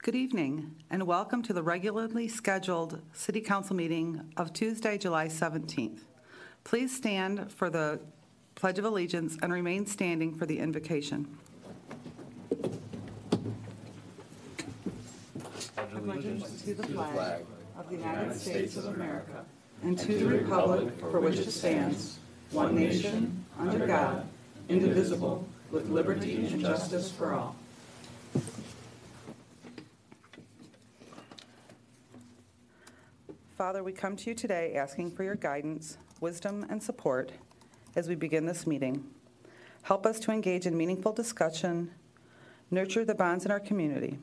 Good evening, and welcome to the regularly scheduled City Council meeting of Tuesday, July 17th. Please stand for the Pledge of Allegiance and remain standing for the invocation. Pledge allegiance to the flag of the United States of America and to the republic for which it stands, one nation, under God, indivisible, with liberty and justice for all. Father, we come to you today asking for your guidance, wisdom, and support as we begin this meeting. Help us to engage in meaningful discussion, nurture the bonds in our community.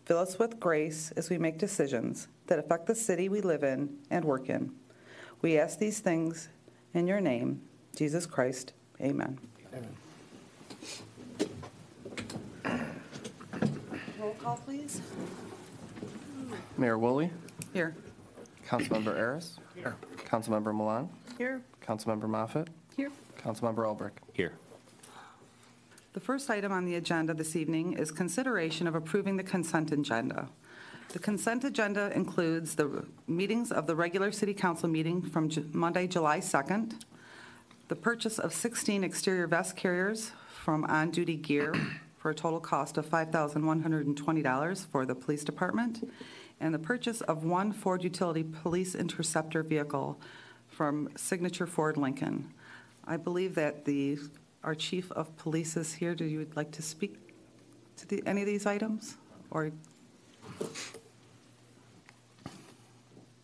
Fill us with grace as we make decisions that affect the city we live in and work in. We ask these things in your name, Jesus Christ. Amen. Amen. Roll call, please. Mayor Woolley. Here. Councilmember Aris. Here. Councilmember Milan. Here. Councilmember Moffitt. Here. Councilmember Ulbrich. Here. The first item on the agenda this evening is consideration of approving the consent agenda. The consent agenda includes the meetings of the regular City Council meeting from Monday, July 2nd, the purchase of 16 exterior vest carriers from On Duty Gear for a total cost of $5,120 for the police department, and the purchase of one Ford Utility Police Interceptor vehicle from Signature Ford Lincoln. I believe that our Chief of Police is here. Do you like to speak to any of these items? Or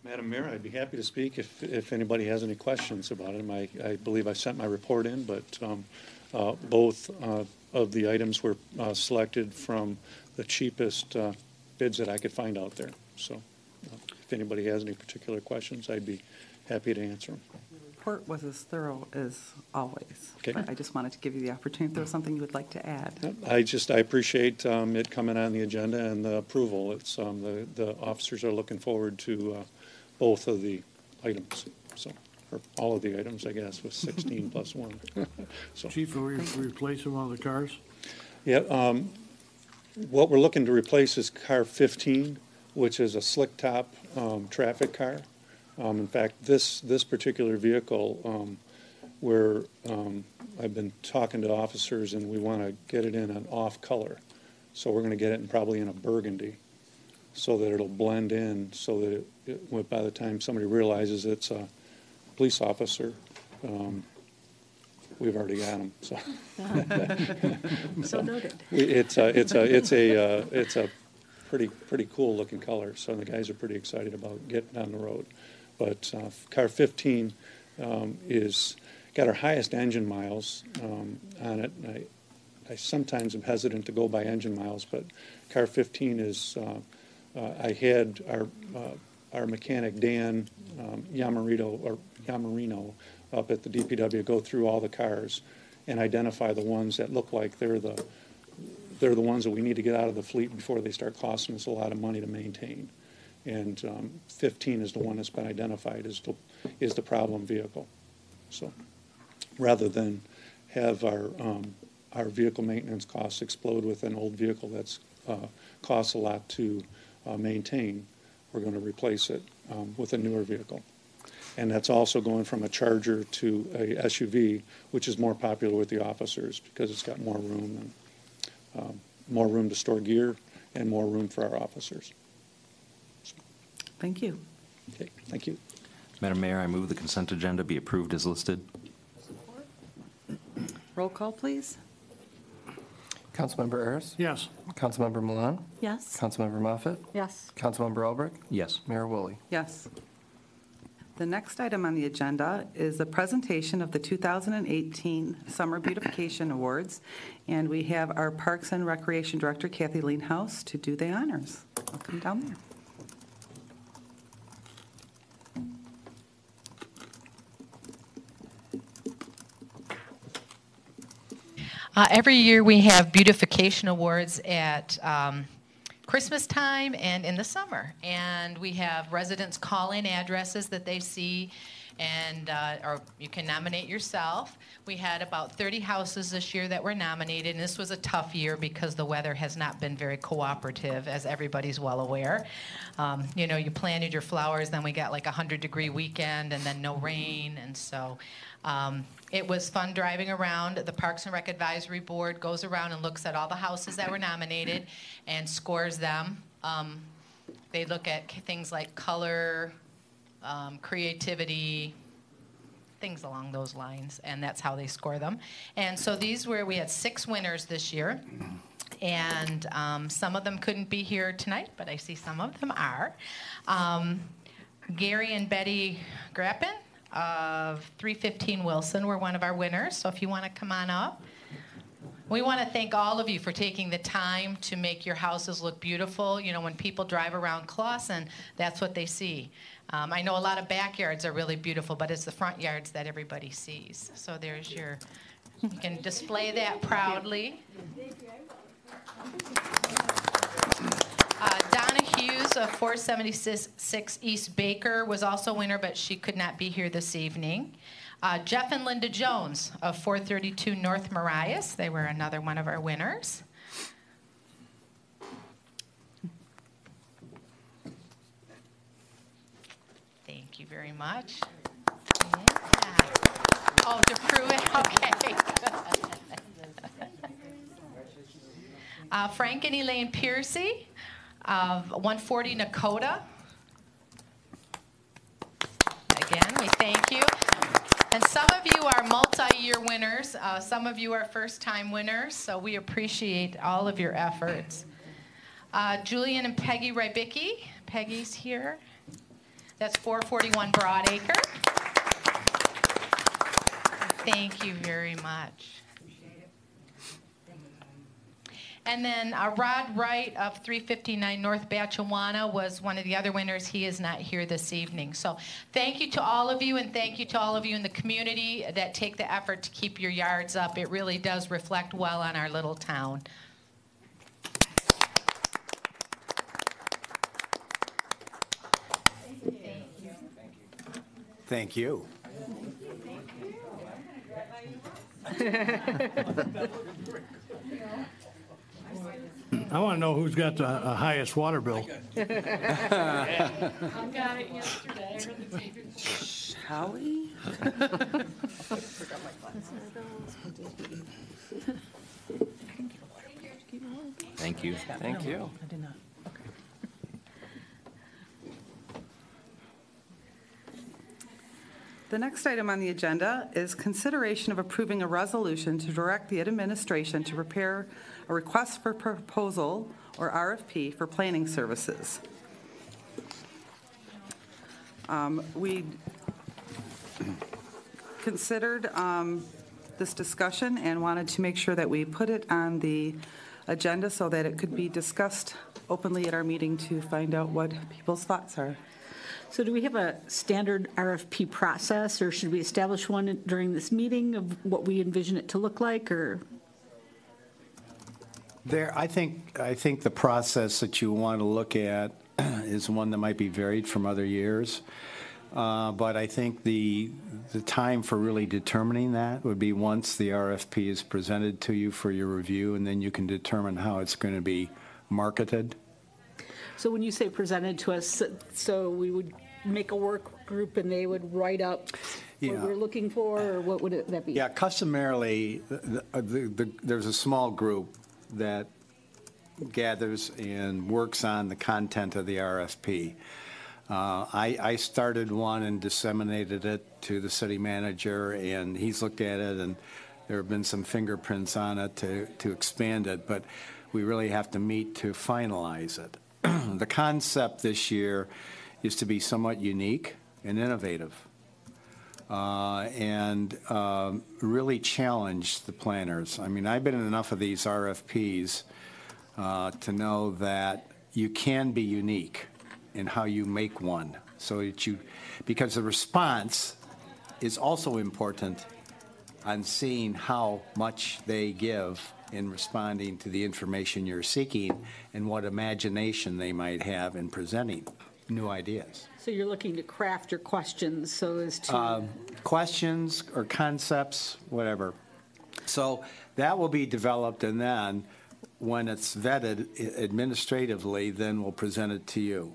Madam Mayor, I'd be happy to speak if anybody has any questions about it. I believe I sent my report in, but both of the items were selected from the cheapest bids that I could find out there. So if anybody has any particular questions, I'd be happy to answer them. the report was as thorough as always. Okay. But I just wanted to give you the opportunity if there was something you would like to add. I appreciate it coming on the agenda and the approval. It's the officers are looking forward to both of the items. So, or all of the items, I guess, with 16 plus one. So. Chief, are we replacing one of the cars? Yeah. What we're looking to replace is car 15, which is a slick top traffic car. In fact, this particular vehicle, I've been talking to officers, and we want to get it in an off color. So we're going to get it probably in a burgundy, so that it'll blend in, so that by the time somebody realizes it's a police officer, we've already got them. So, So noted. It's a pretty cool looking color. So the guys are pretty excited about getting on the road. But car 15 is got our highest engine miles on it. I sometimes am hesitant to go by engine miles, but car 15 is. I had our mechanic Dan Yamarino up at the DPW go through all the cars and identify the ones that look like they're the ones that we need to get out of the fleet before they start costing us a lot of money to maintain. And 15 is the one that's been identified as the problem vehicle. So rather than have our vehicle maintenance costs explode with an old vehicle that's costs a lot to maintain, we're going to replace it with a newer vehicle. And that's also going from a Charger to a SUV, which is more popular with the officers because it's got more room to store gear and more room for our officers. So. Thank you. Okay, thank you. Madam Mayor, I move the consent agenda be approved as listed. Roll call, please. Councilmember Aris. Yes. Councilmember Milan. Yes. Councilmember Moffitt. Yes. Councilmember Ulbrich. Yes. Mayor Woolley. Yes. The next item on the agenda is the presentation of the 2018 Summer Beautification Awards, and we have our Parks and Recreation Director, Kathy Leanhouse, to do the honors. Welcome down there. Every year we have beautification awards at Christmas time and in the summer. And we have residents call in addresses that they see and or you can nominate yourself. We had about 30 houses this year that were nominated, and this was a tough year because the weather has not been very cooperative, as everybody's well aware. You know, you planted your flowers, then we got like a 100-degree weekend, and then no rain, and so it was fun driving around. The Parks and Rec Advisory Board goes around and looks at all the houses that were nominated and scores them. They look at things like color, creativity, things along those lines, and that's how they score them. And so we had 6 winners this year, and some of them couldn't be here tonight, but I see some of them are. Gary and Betty Grappin of 315 Wilson were one of our winners, so if you want to come on up. We want to thank all of you for taking the time to make your houses look beautiful. You know, when people drive around Clawson, that's what they see. I know a lot of backyards are really beautiful, but it's the front yards that everybody sees. So there's you can display that proudly. Donna Hughes of 476 East Baker was also a winner, but she could not be here this evening. Jeff and Linda Jones of 432 North Marias, they were another one of our winners. Thank you very much. Yeah. Oh, to prove it? Okay. Frank and Elaine Piercy of 140 Nakota. Again, we thank you. And some of you are multi-year winners. Some of you are first-time winners, so we appreciate all of your efforts. Julian and Peggy Rybicki. Peggy's here. That's 441 Broadacre. Thank you very much. And then Rod Wright of 359 North Batchewana was one of the other winners. He is not here this evening. So thank you to all of you, and thank you to all of you in the community that take the effort to keep your yards up. It really does reflect well on our little town. Thank you. I want to know who's got the highest water bill. I got it yesterday. Shall we? Thank you. Thank you. I did not. The next item on the agenda is consideration of approving a resolution to direct the administration to prepare a request for proposal, or RFP, for planning services. We considered this discussion and wanted to make sure that we put it on the agenda so that it could be discussed openly at our meeting to find out what people's thoughts are. So do we have a standard RFP process, or should we establish one during this meeting of what we envision it to look like, or? I think the process that you want to look at is one that might be varied from other years. But I think the time for really determining that would be once the RFP is presented to you for your review, and then you can determine how it's going to be marketed. So when you say presented to us, so we would make a work group and they would write up what we're looking for, or what would that be? Yeah, customarily, there's a small group that gathers and works on the content of the RFP. I started one and disseminated it to the city manager, and he's looked at it, and there have been some fingerprints on it to expand it, but we really have to meet to finalize it. The concept this year is to be somewhat unique and innovative, and really challenge the planners. I mean, I've been in enough of these RFPs to know that you can be unique in how you make one, so that because the response is also important on seeing how much they give in responding to the information you're seeking and what imagination they might have in presenting new ideas. So you're looking to craft your questions so as to, Questions or concepts, whatever. So that will be developed, and then when it's vetted administratively, then we'll present it to you.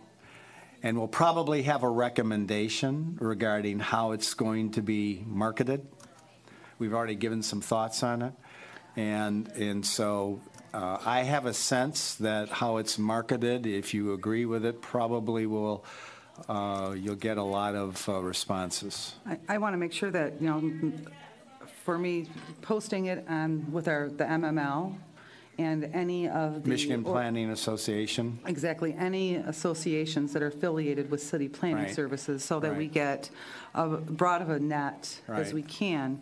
And we'll probably have a recommendation regarding how it's going to be marketed. We've already given some thoughts on it. And so I have a sense that how it's marketed, if you agree with it, probably will, you'll get a lot of responses. I want to make sure that, for me, posting it on with the MML and any of the... Michigan Planning Association. Exactly, any associations that are affiliated with city planning Right. services, so that we Right. get broad of a net as Right. we can.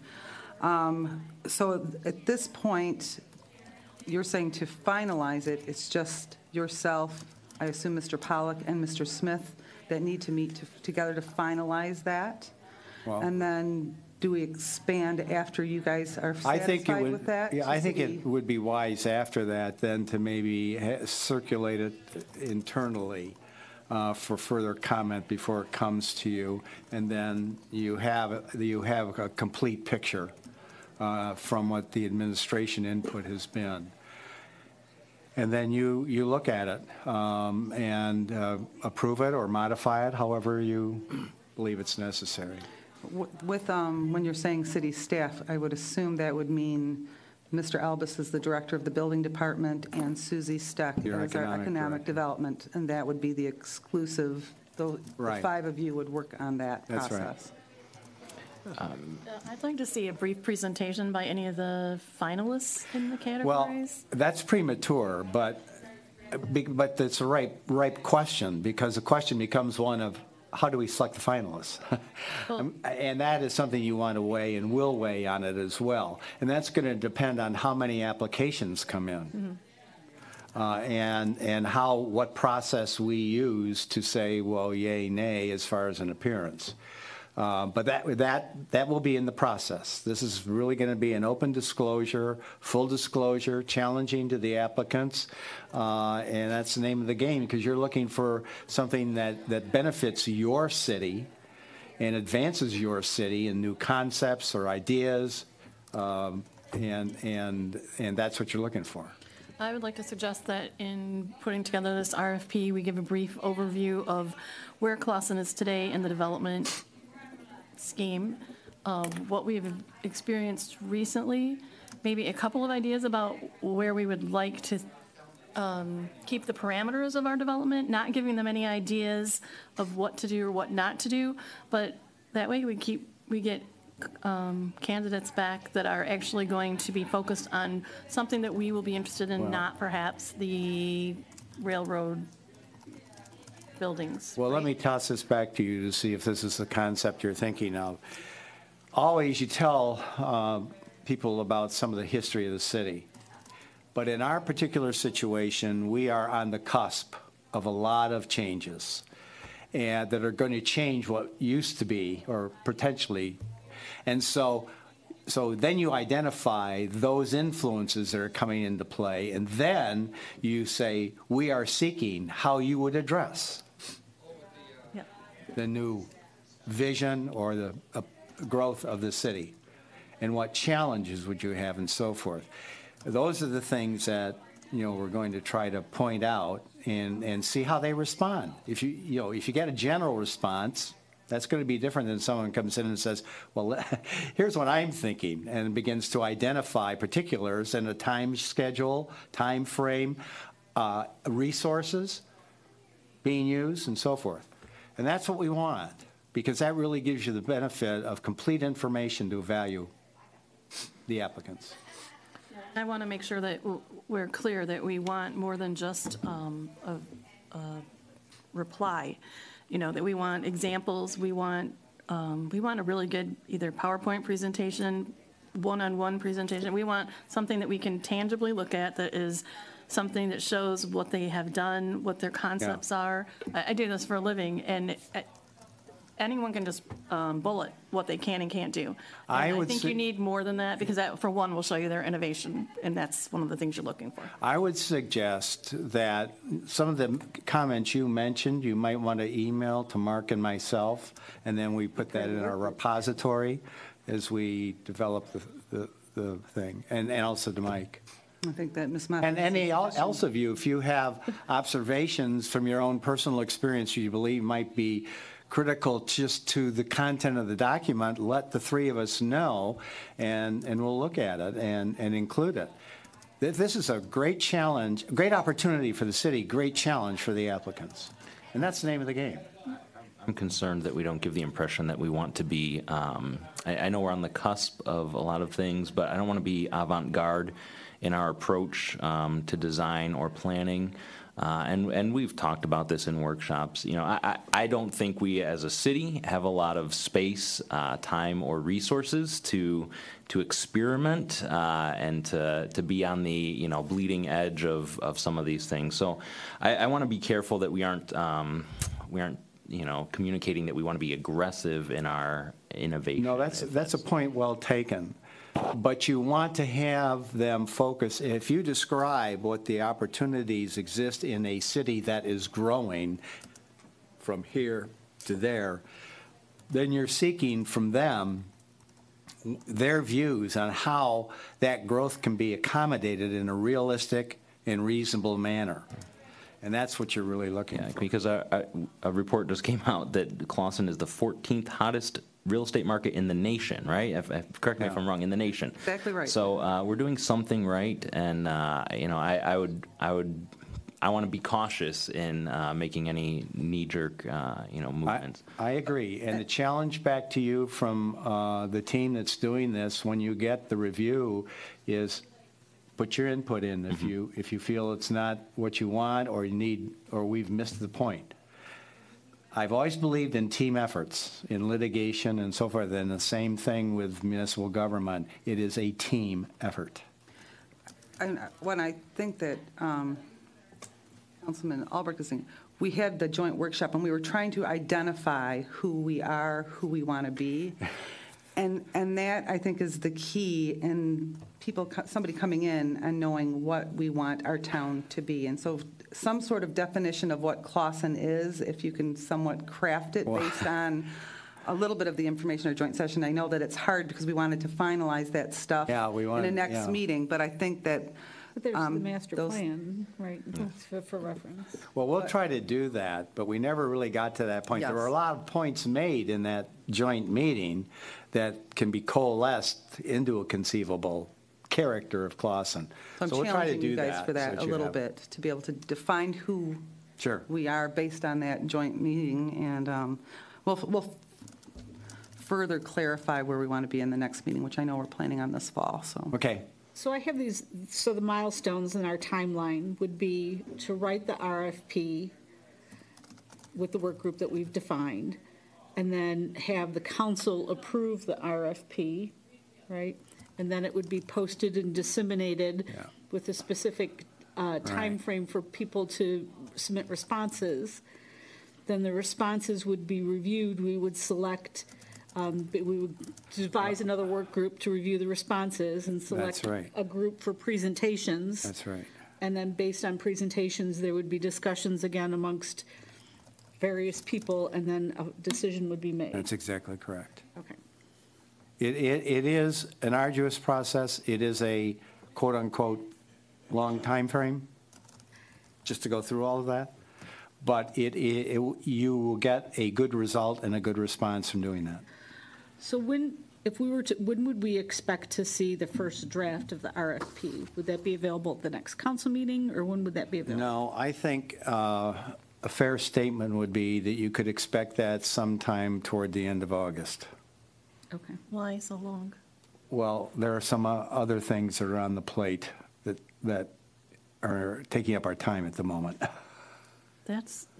So at this point, you're saying to finalize it, it's just yourself, I assume Mr. Pollock and Mr. Smith, that need to meet together to finalize that? Well- And then do we expand after you guys are I think it satisfied would, with that? yeah, to I think city? it would be wise after that then to maybe circulate it internally for further comment before it comes to you, and then you have a complete picture from what the administration input has been. And then you look at it and approve it or modify it however you believe it's necessary. With, when you're saying city staff, I would assume that would mean Mr. Albus is the director of the building department and Susie Steck Your is our economic economic director. development, and that would be the exclusive, the Right. five of you would work on that That's right. process. I'd like to see a brief presentation by any of the finalists in the Well, categories. that's premature, but it's a ripe question, because the question becomes one of, how do we select the finalists? And that is something you want to weigh and will weigh on it as well. And that's going to depend on how many applications come in. And what process we use to say, well, yay, nay, as far as an appearance. But that will be in the process. This is really going to be an open disclosure, full disclosure, challenging to the applicants, and that's the name of the game, because you're looking for something that benefits your city and advances your city in new concepts or ideas, and that's what you're looking for. I would like to suggest that in putting together this RFP, we give a brief overview of where Clawson is today in the development scheme, what we've experienced recently, maybe a couple of ideas about where we would like to keep the parameters of our development, not giving them any ideas of what to do or what not to do, but that way we get candidates back that are actually going to be focused on something that we will be interested in, Well- not perhaps the railroad buildings. Well, let right? me toss this back to you to see if this is the concept you're thinking of. Always you tell people about some of the history of the city. But in our particular situation, we are on the cusp of a lot of changes and that are going to change what used to be or potentially. And so then you identify those influences that are coming into play, and then you say, we are seeking how you would address Yeah. the new vision or the growth of the city, and what challenges would you have, and so forth. Those are the things that we're going to try to point out and see how they respond. If you get a general response, that's going to be different than someone comes in and says, well, here's what I'm thinking, and begins to identify particulars and a time schedule, time frame, resources being used, and so forth. And that's what we want, because that really gives you the benefit of complete information to value the applicants. I want to make sure that we're clear that we want more than just a reply, that we want examples, we want a really good either PowerPoint presentation, one-on-one presentation. We want something that we can tangibly look at, that is something that shows what they have done, what their concepts are. I do this for a living, and anyone can just bullet what they can and can't do. I And I would think say- you need more than that, because that, for one, will show you their innovation, and that's one of the things you're looking for. I would suggest that some of the comments you mentioned, you might want to email to Mark and myself, and then we put that in our repository as we develop the thing, and also to Mike. I think that Ms. Mott. And any else of you, if you have observations from your own personal experience you believe might be critical just to the content of the document, let the three of us know, and we'll look at it and include it. This is a great challenge, great opportunity for the city, great challenge for the applicants. And that's the name of the game. I'm concerned that we don't give the impression that we want to be, I know we're on the cusp of a lot of things, but I don't want to be avant-garde in our approach to design or planning. And we've talked about this in workshops. You know, I don't think we as a city have a lot of space, time, or resources to experiment and to be on the, you know, bleeding edge of some of these things. So I want to be careful that we aren't you know, communicating that we want to be aggressive in our innovation. No, that's a point well taken. But you want to have them focus, if you describe what the opportunities exist in a city that is growing from here to there, then you're seeking from them their views on how that growth can be accommodated in a realistic and reasonable manner. And that's what you're really looking for. Because a report just came out that Clawson is the 14th hottest real estate market in the nation, right? Correct me if I'm wrong, in the nation. Exactly right. So we're doing something right, and you know, I want to be cautious in making any knee-jerk, you know, movements. I agree. And the challenge back to you from the team that's doing this, when you get the review, is put your input in if you feel it's not what you want, or you need, or we've missed the point. I've always believed in team efforts in litigation and so forth, and the same thing with municipal government. It is a team effort. And when I think that Councilman Albrecht is saying, we had the joint workshop and we were trying to identify who we are, who we want to be. And that, I think, is the key in somebody coming in and knowing what we want our town to be. And so some sort of definition of what Clawson is, if you can somewhat craft it based on a little bit of the information or joint session. I know that it's hard because we wanted to finalize that stuff in the next meeting, but I think that But there's the master plan, right, for reference. Well, we'll try to do that, but we never really got to that point. Yes. There were a lot of points made in that joint meeting that can be coalesced into a conceivable character of Clawson. So I'm we'll try to challenging do you guys for that so a you little have it. bit, to be able to define who Sure. we are based on that joint meeting, and we'll further clarify where we want to be in the next meeting, which I know we're planning on this fall, so. Okay. So I have these, so the milestones in our timeline would be to write the RFP with the work group that we've defined, and then have the council approve the RFP, right? And then it would be posted and disseminated with a specific timeframe for people to submit responses. Then the responses would be reviewed. We would select, we would devise another work group to review the responses and select That's right. a group for presentations. That's right. And then based on presentations, there would be discussions again amongst various people, and then a decision would be made. That's exactly correct. Okay. It is an arduous process. It is a quote-unquote long time frame, just to go through all of that. But you will get a good result and a good response from doing that. So when would we expect to see the first draft of the RFP? Would that be available at the next council meeting, or when would that be available? No, I think a fair statement would be that you could expect that sometime toward the end of August. Okay. Why so long? Well, there are some other things that are on the plate that are taking up our time at the moment.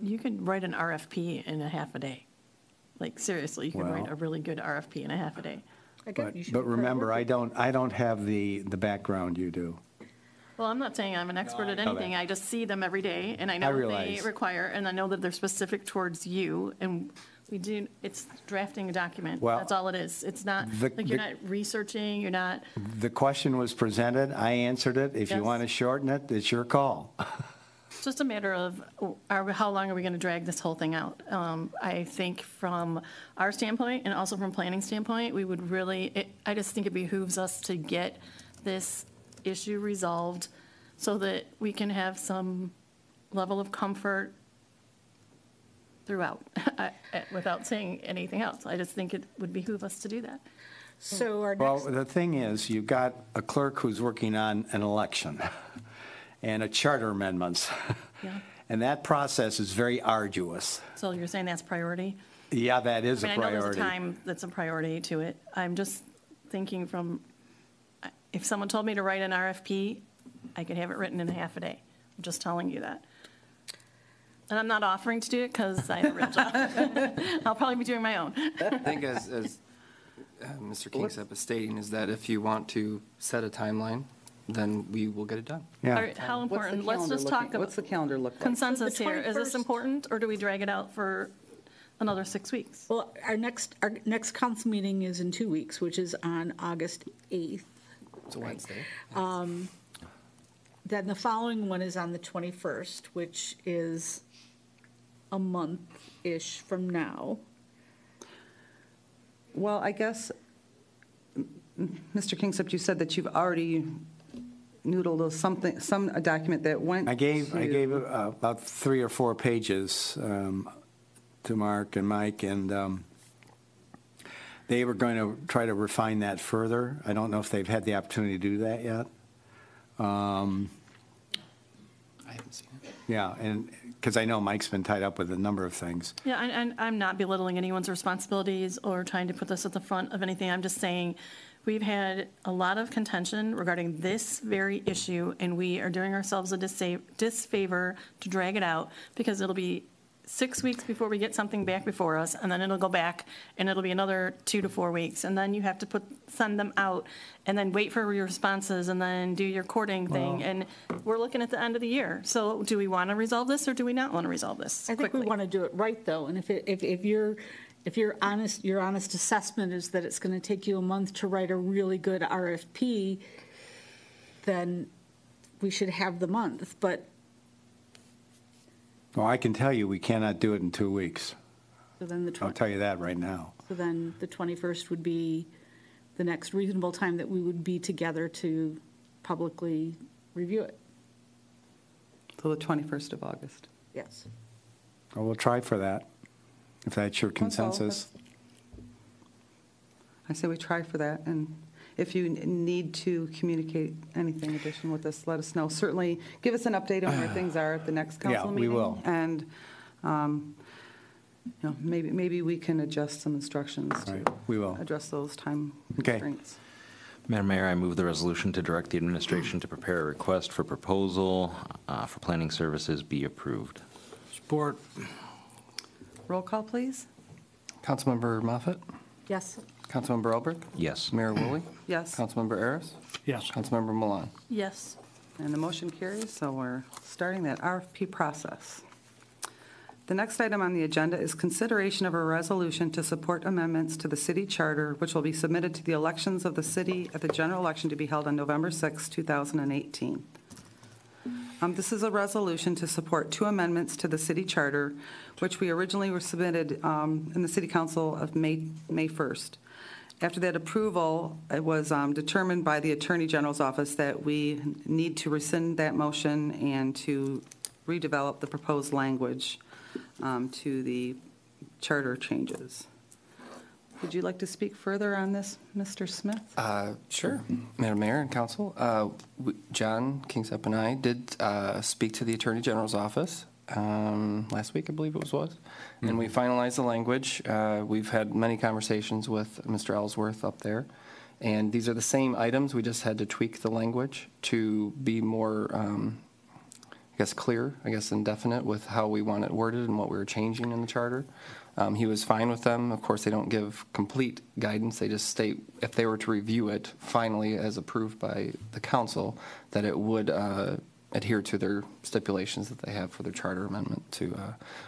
You can write an RFP in a half a day. Like, seriously, you can write Well- a really good RFP in a half a day. But remember, I don't have the background you do. Well, I'm not saying I'm an expert at anything. I just see them every day, and I know what they realize. require, and I know that they're specific towards you. And We do, it's drafting a document. Well, That's all it is. It's not, the- like, you're not researching, you're not, The question was presented, I answered it. If you Yes. want to shorten it, it's your call. it's just a matter of how long are we going to drag this whole thing out? I think from our standpoint and also from planning standpoint, we would really, I just think it behooves us to get this issue resolved so that we can have some level of comfort throughout, without saying anything else. I just think it would behoove us to do that. So our Well, next, the thing is, you've got a clerk who's working on an election and a charter amendments. Yeah. And that process is very arduous. So you're saying that's priority? Yeah, that is a I mean, I know there's a priority. time that's a priority to it. I'm just thinking from, if someone told me to write an RFP, I could have it written in half a day. I'm just telling you that. And I'm not offering to do it because I have a real job. I'll probably be doing my own. I think as Mr. Kingsup is stating, is that if you want to set a timeline, then we will get it done. All Yeah. right, how What's the important? Let's calendar just looking- talk about What's the calendar look like? consensus So the here. Is this 21st important, or do we drag it out for another 6 weeks? well, our next council meeting is in 2 weeks, which is on August 8th. It's a Wednesday. Then the following one is on the 21st, which is a month-ish from now. Well, I guess, Mr. Kingsup, you said that you've already noodled a document that went I gave to- about 3 or 4 pages to Mark and Mike, and they were going to try to refine that further. I don't know if they've had the opportunity to do that yet. I haven't seen it. Yeah, and, because I know Mike's been tied up with a number of things. Yeah, and I'm not belittling anyone's responsibilities or trying to put this at the front of anything. I'm just saying, we've had a lot of contention regarding this very issue, and we are doing ourselves a disfavor to drag it out, because it'll be 6 weeks before we get something back before us, and then it'll go back, and it'll be another 2 to 4 weeks, and then you have to send them out, and then wait for your responses, and then do your courting thing, and we're looking at the end of the year. So do we want to resolve this, or do we not want to resolve this I think we quickly? want to do it right, though, and if your honest assessment is that it's going to take you a month to write a really good RFP, then we should have the month, but Well, I can tell you, we cannot do it in 2 weeks. so then the I'll tell you that right now. So then the 21st would be the next reasonable time that we would be together to publicly review it. So the 21st of August. Yes. Well, we'll try for that, if that's your That's all. consensus. I say we try for that, and if you need to communicate anything additional with us, let us know. Certainly, give us an update on where things are at the next Yeah, council we meeting. will. And, maybe we can adjust some instructions to Right, we will. address those time Okay. constraints. Madam Mayor, I move the resolution to direct the administration to prepare a request for proposal for planning services be approved. Support. Roll call, please. Councilmember Moffett? Yes. Councilmember Elbert? Yes. Mayor Woolley? Yes, Councilmember Aris? Yes. Councilmember Milan? Yes. and the motion carries, so we're starting that RFP process. The next item on the agenda is consideration of a resolution to support amendments to the city charter, which will be submitted to the elections of the city at the general election to be held on November 6, 2018. This is a resolution to support 2 amendments to the city charter, which we originally were submitted in the city council of May 1st. After that approval, it was determined by the Attorney General's office that we need to rescind that motion and to redevelop the proposed language to the charter changes. Would you like to speak further on this, Mr. Smith? Sure. Madam Mayor and Council, John Kingsup and I did speak to the Attorney General's office last week, I believe it was, and we finalized the language. We've had many conversations with Mr. Ellsworth up there, and these are the same items. We just had to tweak the language to be more, clear, and definite with how we want it worded and what we were changing in the charter. He was fine with them. Of course, they don't give complete guidance. They just state if they were to review it finally as approved by the council, that it would adhere to their stipulations that they have for their charter amendment to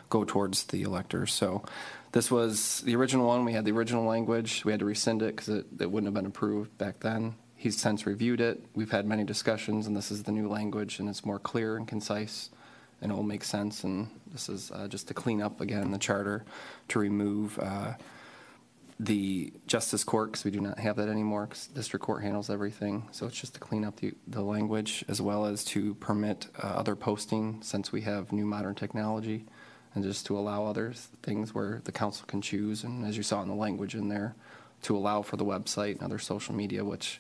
go towards the electors. So This was the original one. We had the original language. We had to rescind it because it wouldn't have been approved back then. He's since reviewed it. We've had many discussions, and this is the new language, and it's more clear and concise, and it will make sense. And this is just to clean up, again, the charter, to remove the justice court, because we do not have that anymore, because district court handles everything. So it's just to clean up the language, as well as to permit other posting, since we have new modern technology, and just to allow other things where the council can choose, and as you saw in the language in there, to allow for the website and other social media, which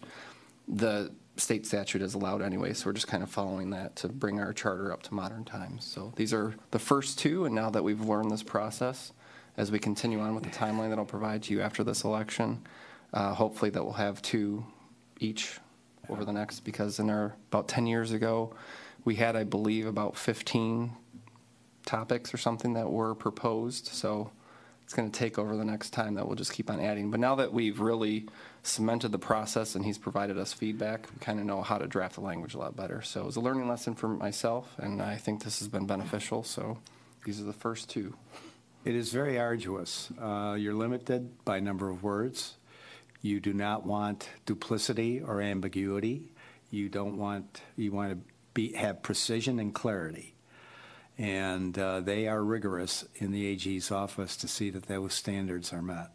the state statute is allowed anyway, so we're just kind of following that to bring our charter up to modern times. So these are the first two, and now that we've learned this process, as we continue on with the timeline that I'll provide to you after this election, hopefully that we'll have two each over the next, because about 10 years ago, we had, I believe, about 15 topics or something that were proposed, so it's going to take over the next time that we'll just keep on adding. But now that we've really cemented the process and he's provided us feedback, we kind of know how to draft the language a lot better. So it was a learning lesson for myself, and I think this has been beneficial. So these are the first two. It is very arduous. You're limited by number of words. You do not want duplicity or ambiguity. You want to have precision and clarity. And they are rigorous in the AG's office to see that those standards are met.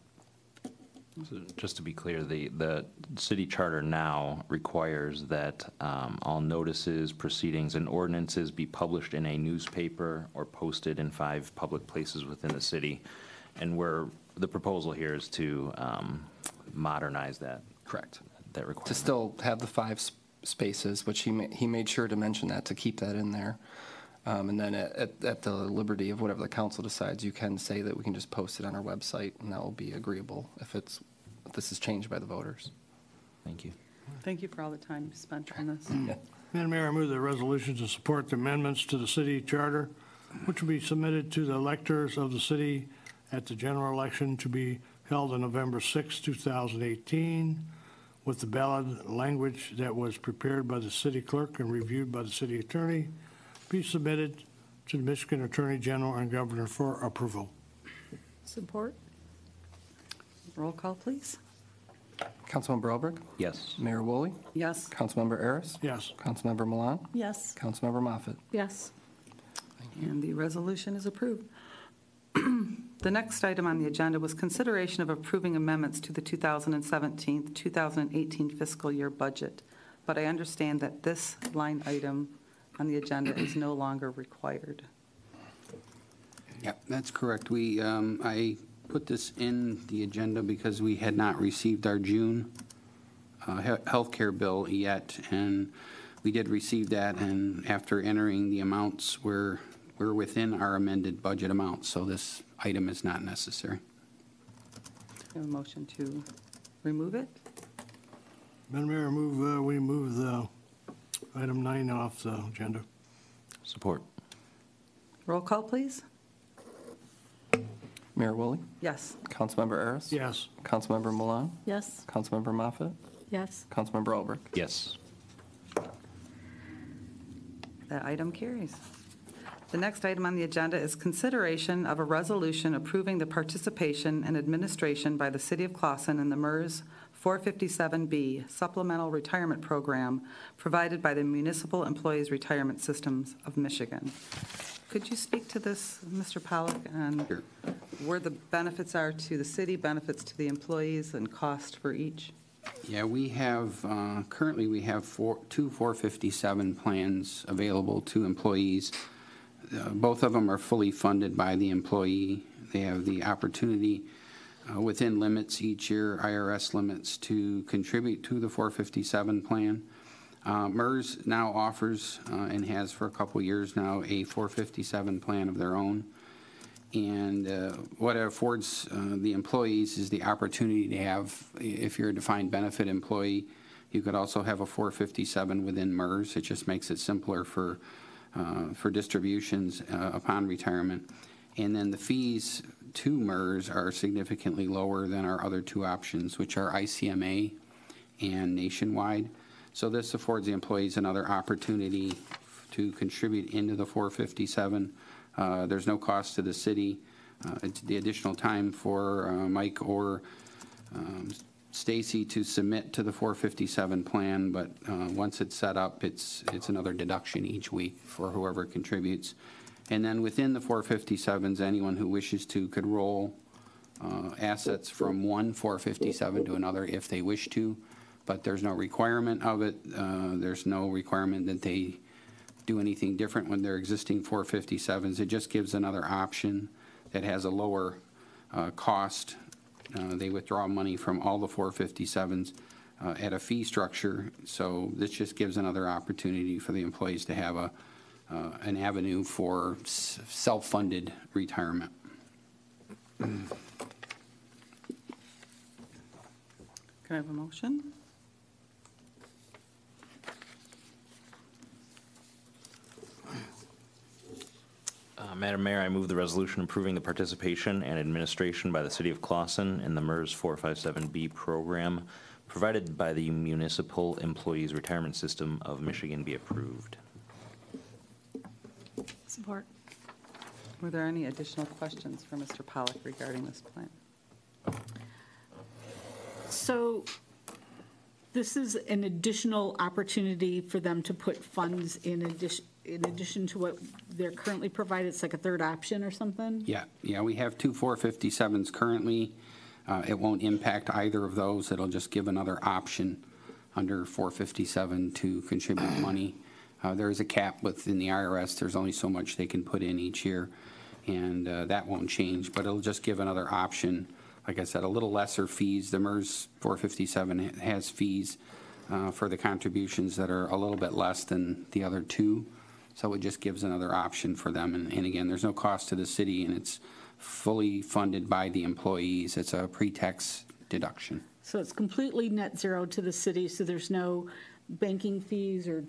So just to be clear, the city charter now requires that all notices, proceedings, and ordinances be published in a newspaper or posted in 5 public places within the city. And the proposal here is to modernize that. Correct. That requirement. To still have the 5 spaces, which he made sure to mention that, to keep that in there. And then at the liberty of whatever the council decides, you can say that we can just post it on our website, and that will be agreeable if this is changed by the voters. Thank you. Thank you for all the time you spent on this. Madam Mayor, I move the resolution to support the amendments to the city charter, which will be submitted to the electors of the city at the general election to be held on November 6, 2018, with the ballot language that was prepared by the city clerk and reviewed by the city attorney, be submitted to the Michigan Attorney General and Governor for approval. Support? Roll call, please. Councilmember Elbrick? Yes. Mayor Woolley? Yes. Councilmember Harris? Yes. Councilmember Milan? Yes. Councilmember Moffitt? Yes. And the resolution is approved. The next item on the agenda was consideration of approving amendments to the 2017-2018 fiscal year budget. But I understand that this line item on the agenda is no longer required. Yep, that's correct. I put this in the agenda because we had not received our June healthcare bill yet, and we did receive that, and after entering the amounts, we're within our amended budget amount, so this item is not necessary. A motion to remove it? Madam Mayor, we move the item 9 off the agenda. Support. Roll call, please. Mayor Woolley? Yes. Councilmember Harris? Yes. Councilmember Milan? Yes. Councilmember Moffitt? Yes. Councilmember Elbrick? Yes. That item carries. The next item on the agenda is consideration of a resolution approving the participation and administration by the City of Clawson in the MERS 457B Supplemental Retirement Program provided by the Municipal Employees Retirement Systems of Michigan. Could you speak to this, Mr. Pollack, and Sure. where the benefits are to the city, benefits to the employees, and cost for each? Yeah, we have, currently we have two 457 plans available to employees. Both of them are fully funded by the employee. They have the opportunity within limits each year, IRS limits, to contribute to the 457 plan. MERS now offers and has for a couple years now a 457 plan of their own. And what it affords the employees is the opportunity to have, if you're a defined benefit employee, you could also have a 457 within MERS. It just makes it simpler for distributions upon retirement. And then the fees to MERS are significantly lower than our other two options, which are ICMA and nationwide. So this affords the employees another opportunity to contribute into the 457. There's no cost to the city. It's the additional time for Mike or Stacy to submit to the 457 plan, but once it's set up, it's another deduction each week for whoever contributes. And then within the 457s, anyone who wishes to could roll assets from one 457 to another if they wish to, but there's no requirement of it. There's no requirement that they do anything different with their existing 457s. It just gives another option that has a lower cost. They withdraw money from all the 457s at a fee structure, so this just gives another opportunity for the employees to have an avenue for self-funded retirement. Can I have a motion? Madam Mayor, I move the resolution approving the participation and administration by the City of Clawson in the MERS 457B program provided by the Municipal Employees Retirement System of Michigan be approved. Support. Were there any additional questions for Mr. Pollack regarding this plan? So this is an additional opportunity for them to put funds in addition to what they're currently provided. It's like a third option or something? Yeah, we have two 457s currently. It won't impact either of those. It'll just give another option under 457 to contribute money. There is a cap within the IRS. There's only so much they can put in each year, and that won't change, but it'll just give another option. Like I said, a little lesser fees. The MERS 457 has fees for the contributions that are a little bit less than the other two. So it just gives another option for them. And again, there's no cost to the city, and it's fully funded by the employees. It's a pre-tax deduction. So it's completely net zero to the city, so there's no banking fees or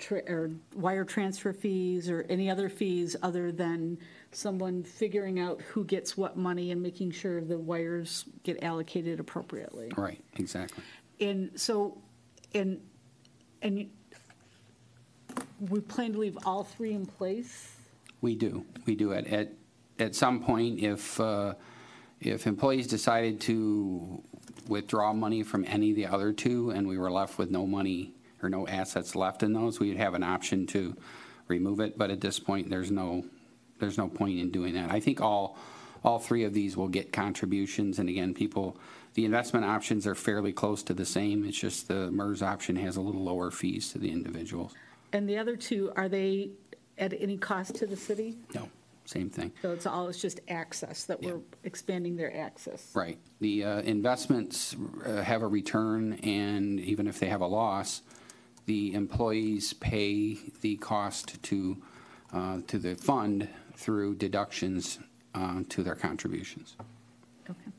wire transfer fees or any other fees other than someone figuring out who gets what money and making sure the wires get allocated appropriately. Right, exactly. And so, and we plan to leave all three in place? We do. At some point, if employees decided to withdraw money from any of the other two and we were left with no money or no assets left in those, we would have an option to remove it. But at this point, there's no point in doing that. I think all three of these will get contributions. And again, the investment options are fairly close to the same. It's just the MERS option has a little lower fees to the individuals. And the other two, are they at any cost to the city? No, same thing. So it's just access, that we're expanding their access. Right. The investments have a return, and even if they have a loss, the employees pay the cost to the fund through deductions to their contributions. Okay.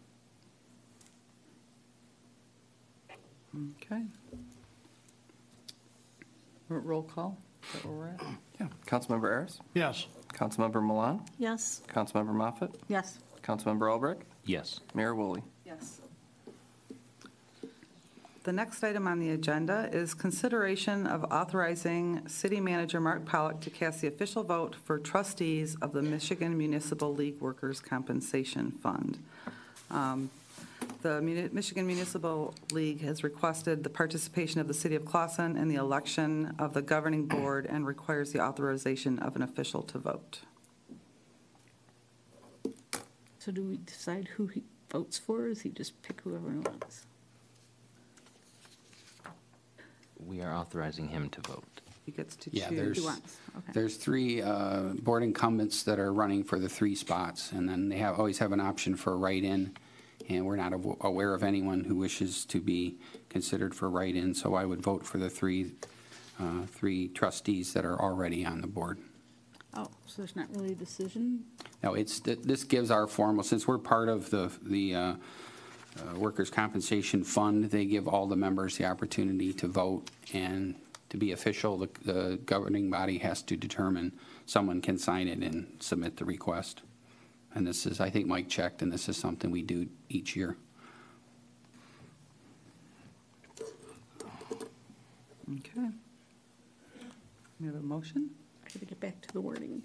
Okay. Roll call, is that where we're at? Yeah. Councilmember Ayers? Yes. Councilmember Milan? Yes. Councilmember Moffett? Yes. Councilmember Albrecht? Yes. Mayor Woolley? Yes. The next item on the agenda is consideration of authorizing City Manager Mark Pollack to cast the official vote for trustees of the Michigan Municipal League Workers' Compensation Fund. The Michigan Municipal League has requested the participation of the City of Clawson in the election of the governing board and requires the authorization of an official to vote. So do we decide who he votes for, or does he just pick whoever he wants? We are authorizing him to vote. He gets to Yeah, choose. Who wants? Okay. There's three board incumbents that are running for the three spots, and then they always have an option for write-in, and we're not aware of anyone who wishes to be considered for write-in, so I would vote for the three trustees that are already on the board. Oh, so there's not really a decision? Now, this gives our formal, since we're part of the Workers' Compensation Fund, they give all the members the opportunity to vote, and to be official, the governing body has to determine someone can sign it and submit the request. And this is, I think Mike checked, and this is something we do each year. Okay. We have a motion? I gotta get back to the wording.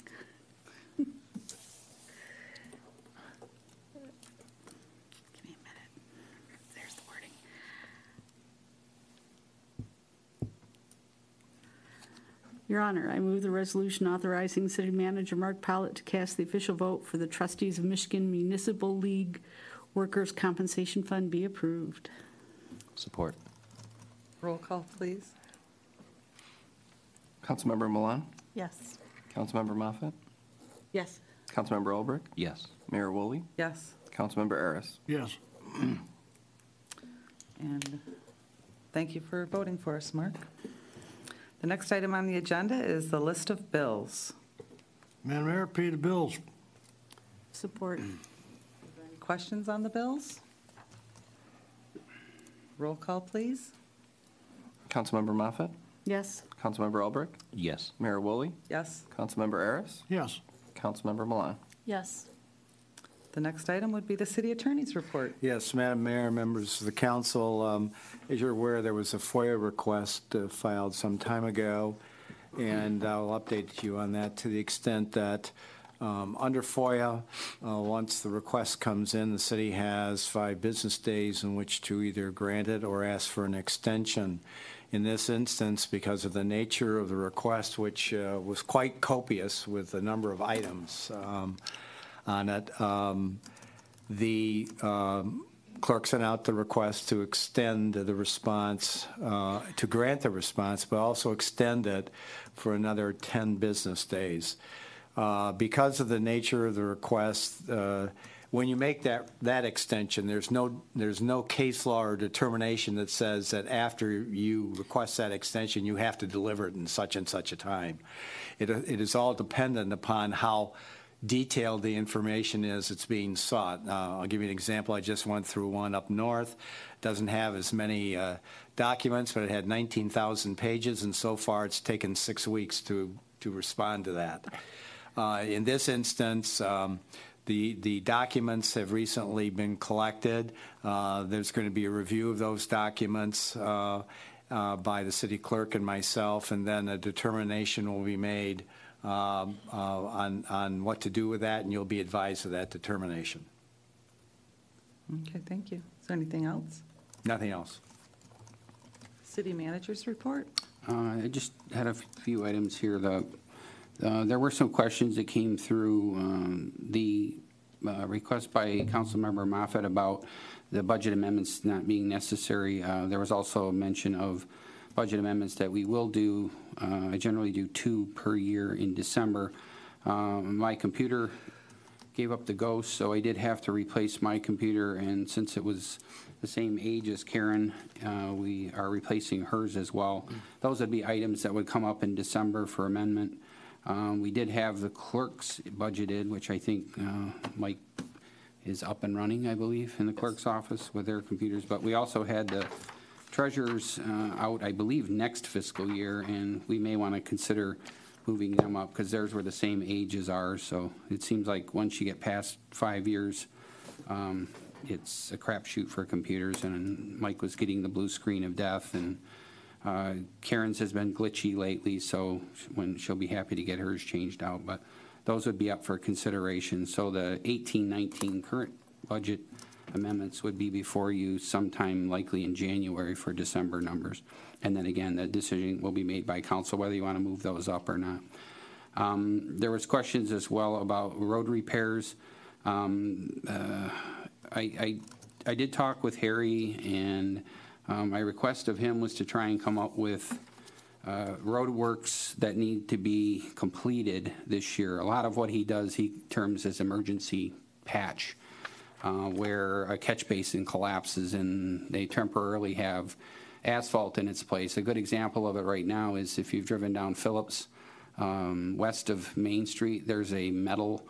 Your Honor, I move the resolution authorizing City Manager Mark Pollitt to cast the official vote for the trustees of Michigan Municipal League Workers' Compensation Fund be approved. Support. Roll call, please. Councilmember Milan? Yes. Councilmember Moffett? Yes. Councilmember Olbrich? Yes. Mayor Woolley? Yes. Councilmember Aris? Yes. And thank you for voting for us, Mark. The next item on the agenda is the list of bills. Madam Mayor, pay the bills. Support. Any questions on the bills? Roll call, please. Councilmember Moffett? Yes. Councilmember Olbrich? Yes. Mayor Woolley? Yes. Councilmember Aris? Yes. Councilmember Milan? Yes. The next item would be the city attorney's report. Yes, Madam Mayor, members of the council, as you're aware, there was a FOIA request filed some time ago, and I'll update you on that to the extent that under FOIA, once the request comes in, the city has 5 business days in which to either grant it or ask for an extension. In this instance, because of the nature of the request, which was quite copious with a number of items on it, the clerk sent out the request to extend the response, to grant the response, but also extend it for another 10 business days. Because of the nature of the request, when you make that extension, there's no case law or determination that says that after you request that extension, you have to deliver it in such and such a time. It is all dependent upon how detailed the information is that's being sought. I'll give you an example. I just went through one up north. Doesn't have as many documents, but it had 19,000 pages, and so far it's taken 6 weeks to respond to that. In this instance, the documents have recently been collected. There's going to be a review of those documents by the city clerk and myself, and then a determination will be made on what to do with that, and you'll be advised of that determination. Okay, thank you. Is there anything else? Nothing else. City manager's report? I just had a few items here. There were some questions that came through the request by Councilmember Moffett about the budget amendments not being necessary. There was also a mention of budget amendments that we will do. I generally do 2 per year in December. My computer gave up the ghost, so I did have to replace my computer, and since it was the same age as Karen, we are replacing hers as well. Those would be items that would come up in December for amendment. We did have the clerks budgeted, which I think Mike is up and running, I believe, in the clerk's office with their computers, but we also had the treasurers out, I believe, next fiscal year, and we may want to consider moving them up because theirs were the same age as ours. So it seems like once you get past 5 years, it's a crapshoot for computers. And Mike was getting the blue screen of death, and Karen's has been glitchy lately, so when she'll be happy to get hers changed out. But those would be up for consideration. So the 18-19 current budget amendments would be before you sometime likely in January for December numbers. And then again, the decision will be made by council whether you want to move those up or not. There was questions as well about road repairs. I did talk with Harry, and my request of him was to try and come up with road works that need to be completed this year. A lot of what he does, he terms as emergency patch, where a catch basin collapses and they temporarily have asphalt in its place. A good example of it right now is if you've driven down Phillips, west of Main Street, there's a metal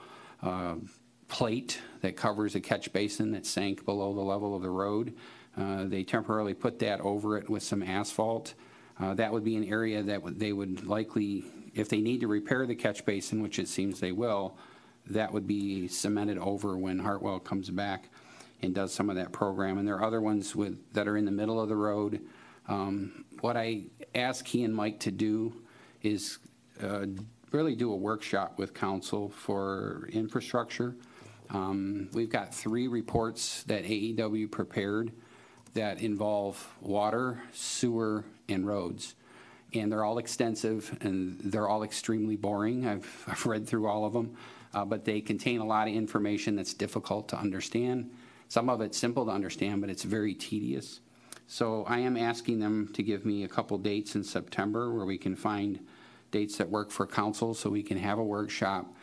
plate that covers a catch basin that sank below the level of the road. They temporarily put that over it with some asphalt. That would be an area that they would likely, if they need to repair the catch basin, which it seems they will, that would be cemented over when Hartwell comes back and does some of that program. And there are other ones that are in the middle of the road. What I asked he and Mike to do is really do a workshop with council for infrastructure. We've got 3 reports that AEW prepared that involve water, sewer, and roads. and they're all extensive, and they're all extremely boring. I've read through all of them, but they contain a lot of information that's difficult to understand. Some of it's simple to understand, but it's very tedious. So I am asking them to give me a couple dates in September where we can find dates that work for council so we can have a workshop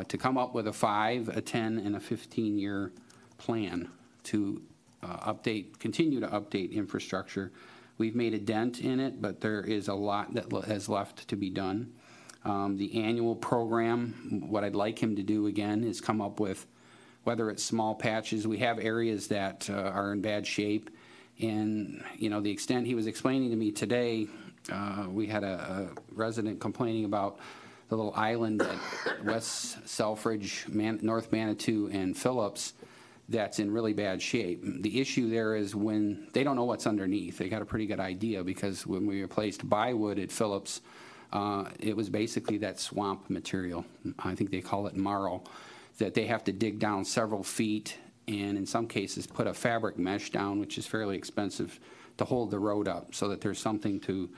to come up with a 5, a 10, and a 15-year plan to continue to update infrastructure. We've made a dent in it, but there is a lot that has left to be done. The annual program, what I'd like him to do again is come up with, whether it's small patches, we have areas that are in bad shape. And, you know, the extent he was explaining to me today, we had a resident complaining about the little island at West Selfridge, North Manitou, and Phillips that's in really bad shape. The issue there is when they don't know what's underneath. They got a pretty good idea because when we replaced Bywood at Phillips, it was basically that swamp material. I think they call it marl, that they have to dig down several feet and in some cases put a fabric mesh down, which is fairly expensive, to hold the road up so that there's something to,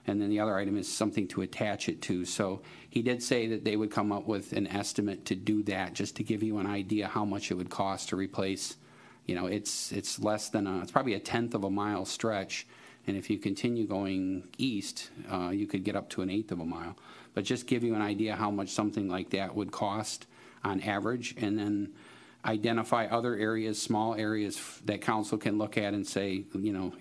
and then the other item is something to attach it to. So he did say that they would come up with an estimate to do that, just to give you an idea how much it would cost to replace. You know, it's less than it's probably a 1/10 of a mile stretch, and if you continue going east, you could get up to an 1/8 of a mile. But just give you an idea how much something like that would cost on average, and then identify other areas, small areas that council can look at and say, you know,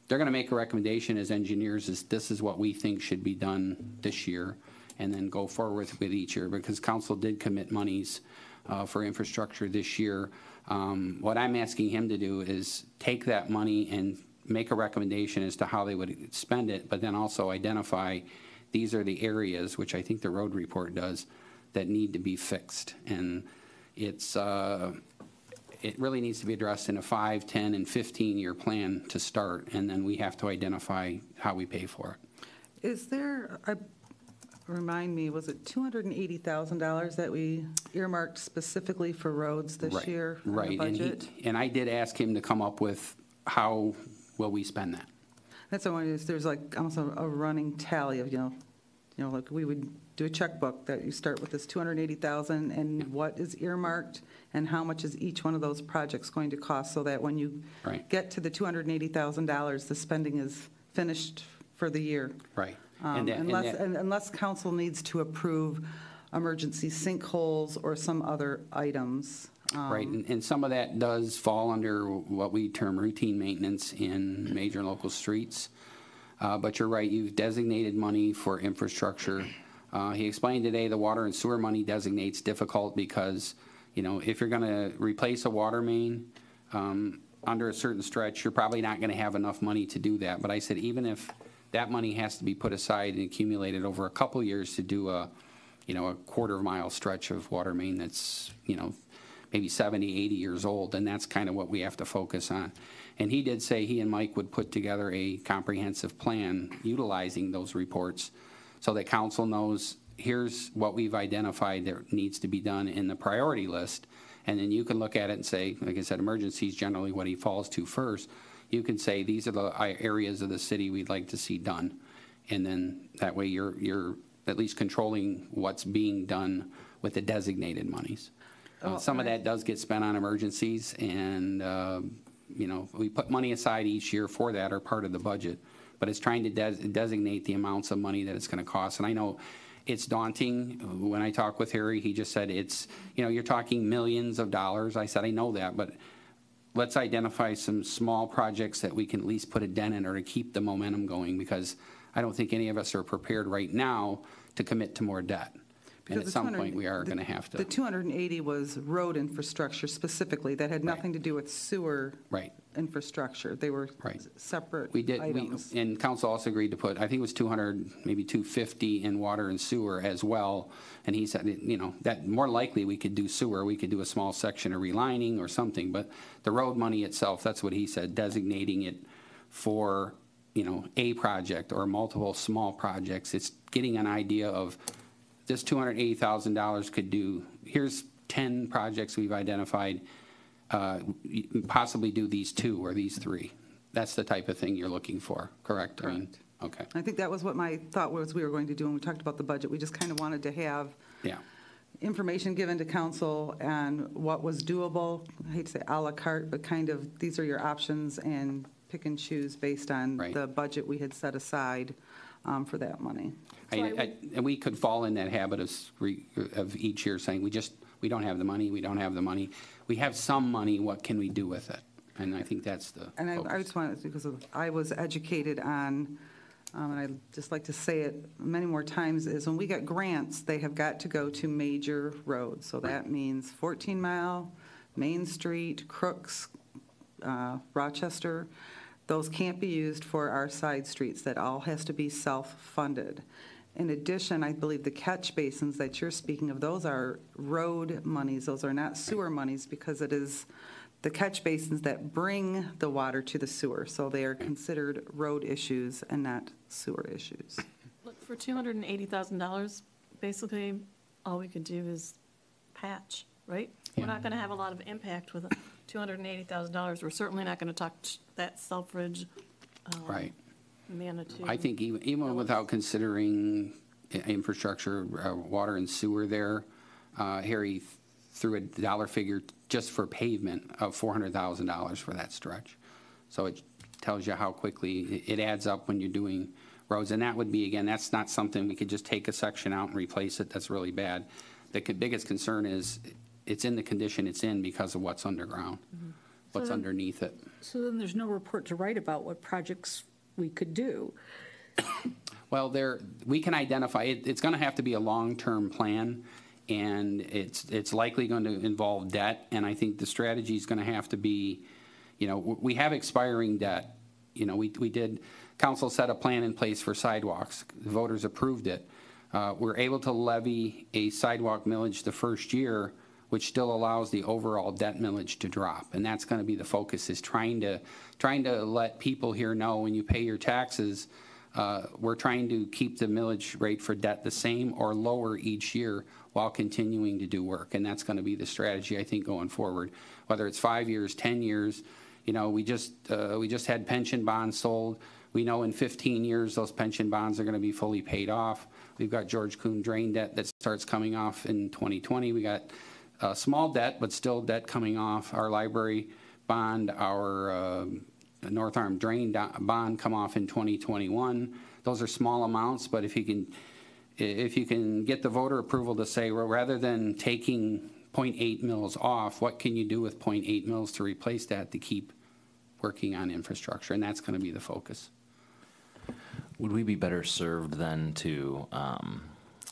they're going to make a recommendation as engineers is this is what we think should be done this year, and then go forward with each year, because council did commit monies for infrastructure this year. What I'm asking him to do is take that money and make a recommendation as to how they would spend it, but then also identify these are the areas, which I think the road report does, that need to be fixed. And it's it really needs to be addressed in a 5, 10, and 15-year plan to start, and then we have to identify how we pay for it. Is there, remind me, was it $280,000 that we earmarked specifically for roads this year on the Right, budget? and I did ask him to come up with how will we spend that. That's what I wondered, is there's like almost a running tally of, you know, like we would do a checkbook that you start with this $280,000 and what is earmarked and how much is each one of those projects going to cost, so that when you Right. get to the $280,000, the spending is finished for the year. Right. Unless council needs to approve emergency sinkholes or some other items. Right, and some of that does fall under what we term routine maintenance in major and local streets. But you're right, you've designated money for infrastructure. He explained today the water and sewer money designates difficult because, you know, if you're going to replace a water main under a certain stretch, you're probably not going to have enough money to do that. But I said even if that money has to be put aside and accumulated over a couple years to do a 1/4 mile stretch of water main that's, you know, maybe 70, 80 years old, then that's kind of what we have to focus on. And he did say he and Mike would put together a comprehensive plan utilizing those reports so that council knows here's what we've identified that needs to be done in the priority list. And then you can look at it and say, like I said, emergency is generally what he falls to first. You can say these are the areas of the city we'd like to see done. And then that way you're at least controlling what's being done with the designated monies. Some of that does get spent on emergencies, and you know, we put money aside each year for that or part of the budget, but it's trying to designate the amounts of money that it's going to cost. And I know it's daunting. When I talk with Harry, he just said it's, you know, you're talking millions of dollars. I said, I know that, but let's identify some small projects that we can at least put a dent in or to keep the momentum going, because I don't think any of us are prepared right now to commit to more debt. And at some point, we are going to have to. The 280 was road infrastructure specifically. That had nothing to do with sewer infrastructure. They were separate items. And council also agreed to put, I think it was 200, maybe 250 in water and sewer as well. And he said, you know, that more likely we could do sewer. We could do a small section of relining or something. But the road money itself, that's what he said, designating it for, you know, a project or multiple small projects. It's getting an idea of this $280,000 could do, here's 10 projects we've identified, possibly do these 2 or these 3. That's the type of thing you're looking for, correct? Correct. Okay, I think that was what my thought was we were going to do when we talked about the budget. We just kind of wanted to have yeah. information given to council and what was doable. I hate to say à la carte, but kind of, these are your options, and pick and choose based on Right. the budget we had set aside for that money. And we could fall in that habit of each year saying, we don't have the money, we don't have the money. We have some money, what can we do with it? And I think that's the And I focus. just wanted, because I was educated on, and I'd just like to say it many more times, is when we get grants, they have got to go to major roads. So that means 14 Mile, Main Street, Crooks, Rochester. Those can't be used for our side streets. That all has to be self-funded. In addition, I believe the catch basins that you're speaking of, those are road monies. Those are not sewer monies, because it is the catch basins that bring the water to the sewer. So they are considered road issues and not sewer issues. Look, for $280,000, basically, all we could do is patch, right? We're not going to have a lot of impact with $280,000. We're certainly not going to touch that Selfridge, Right. Manitou. I think even without considering infrastructure, water and sewer there, Harry threw a dollar figure just for pavement of $400,000 for that stretch. So it tells you how quickly it adds up when you're doing roads. And that would be, again, that's not something we could just take a section out and replace it. That's really bad. The biggest concern is it's in the condition it's in because of what's underground, what's then- underneath it. So then there's no report to write about what projects we could do. Well, we can identify, it's going to have to be a long-term plan, and it's likely going to involve debt, and I think the strategy is going to have to be, we have expiring debt. We did, council set a plan in place for sidewalks. The voters approved it. We're able to levy a sidewalk millage the first year, which still allows the overall debt millage to drop. And that's going to be the focus, is trying to let people here know when you pay your taxes, we're trying to keep the millage rate for debt the same or lower each year while continuing to do work. And that's going to be the strategy, I think, going forward. Whether it's 5 years, 10 years, we just had pension bonds sold. We know in 15 years those pension bonds are going to be fully paid off. We've got George Kuhn drain debt that starts coming off in 2020. We got small debt, but still debt coming off. Our library bond, our North Arm drain bond come off in 2021. Those are small amounts, but if you can get the voter approval to say, well, rather than taking 0.8 mils off, what can you do with 0.8 mils to replace that to keep working on infrastructure? And that's going to be the focus. Would we be better served then to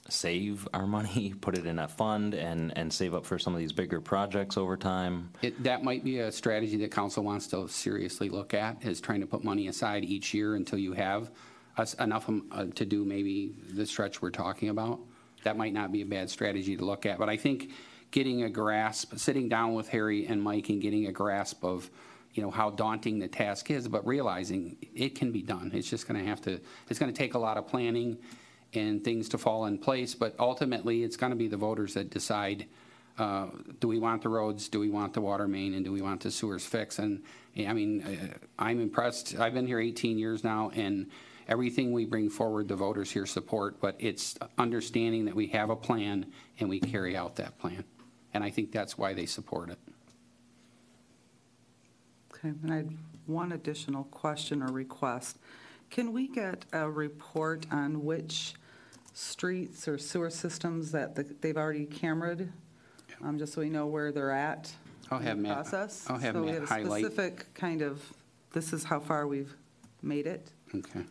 save our money, put it in a fund, and save up for some of these bigger projects over time? That might be a strategy that council wants to seriously look at, is trying to put money aside each year until you have enough to do maybe the stretch we're talking about. That might not be a bad strategy to look at. But I think getting a grasp, sitting down with Harry and Mike and getting a grasp of how daunting the task is, but realizing it can be done. It's just going to it's going to take a lot of planning and things to fall in place, but ultimately it's going to be the voters that decide, do we want the roads, do we want the water main, and do we want the sewers fixed? And I mean, I'm impressed. I've been here 18 years now, and everything we bring forward, the voters here support, but it's understanding that we have a plan and we carry out that plan. And I think that's why they support it. Okay, and I had one additional question or request. Can we get a report on which streets or sewer systems that they've already cameraed, just so we know where they're at I'll have in the Matt- process? I'll have So we Matt have a highlight. specific kind of, this is how far we've made it, Okay.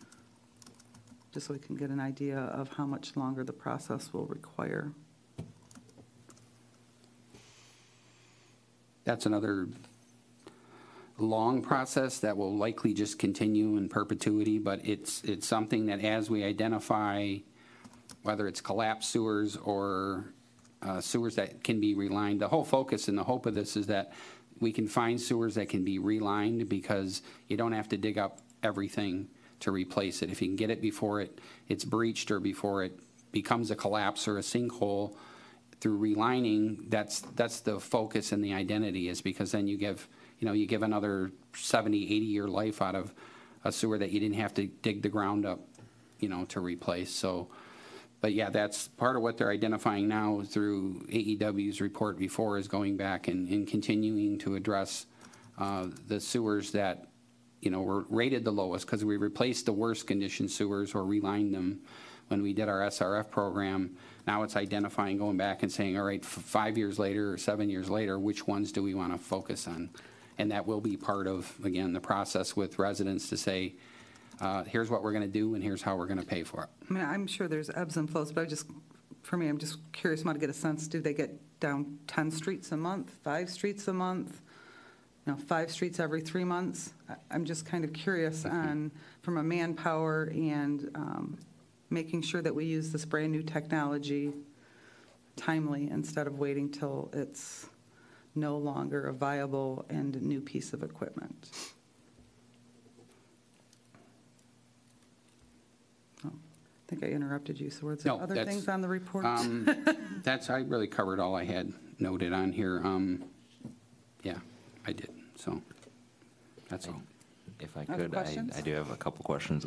just so we can get an idea of how much longer the process will require. That's another long process that will likely just continue in perpetuity, but it's something that as we identify, whether it's collapsed sewers or sewers that can be relined, the whole focus and the hope of this is that we can find sewers that can be relined, because you don't have to dig up everything to replace it. If you can get it before it's breached or before it becomes a collapse or a sinkhole, through relining, that's the focus and the identity, is because then you give another 70, 80-year life out of a sewer that you didn't have to dig the ground up to replace. So, but yeah, that's part of what they're identifying now through AEW's report before, is going back and continuing to address the sewers that, were rated the lowest, because we replaced the worst condition sewers or relined them when we did our SRF program. Now it's identifying, going back and saying, all right, 5 years later or 7 years later, which ones do we want to focus on? And that will be part of, again, the process with residents to say, here's what we're going to do and here's how we're going to pay for it. I mean, I'm sure there's ebbs and flows, but for me, I'm just curious to get a sense, do they get down 10 streets a month, 5 streets a month, 5 streets every 3 months? I'm just kind of curious on, from a manpower and making sure that we use this brand-new technology timely instead of waiting till it's no longer a viable and new piece of equipment. Oh, I think I interrupted you, so were there No, other that's- things on the report? I really covered all I had noted on here. Yeah, I did, so that's all. If I Other could, questions? I do have a couple questions.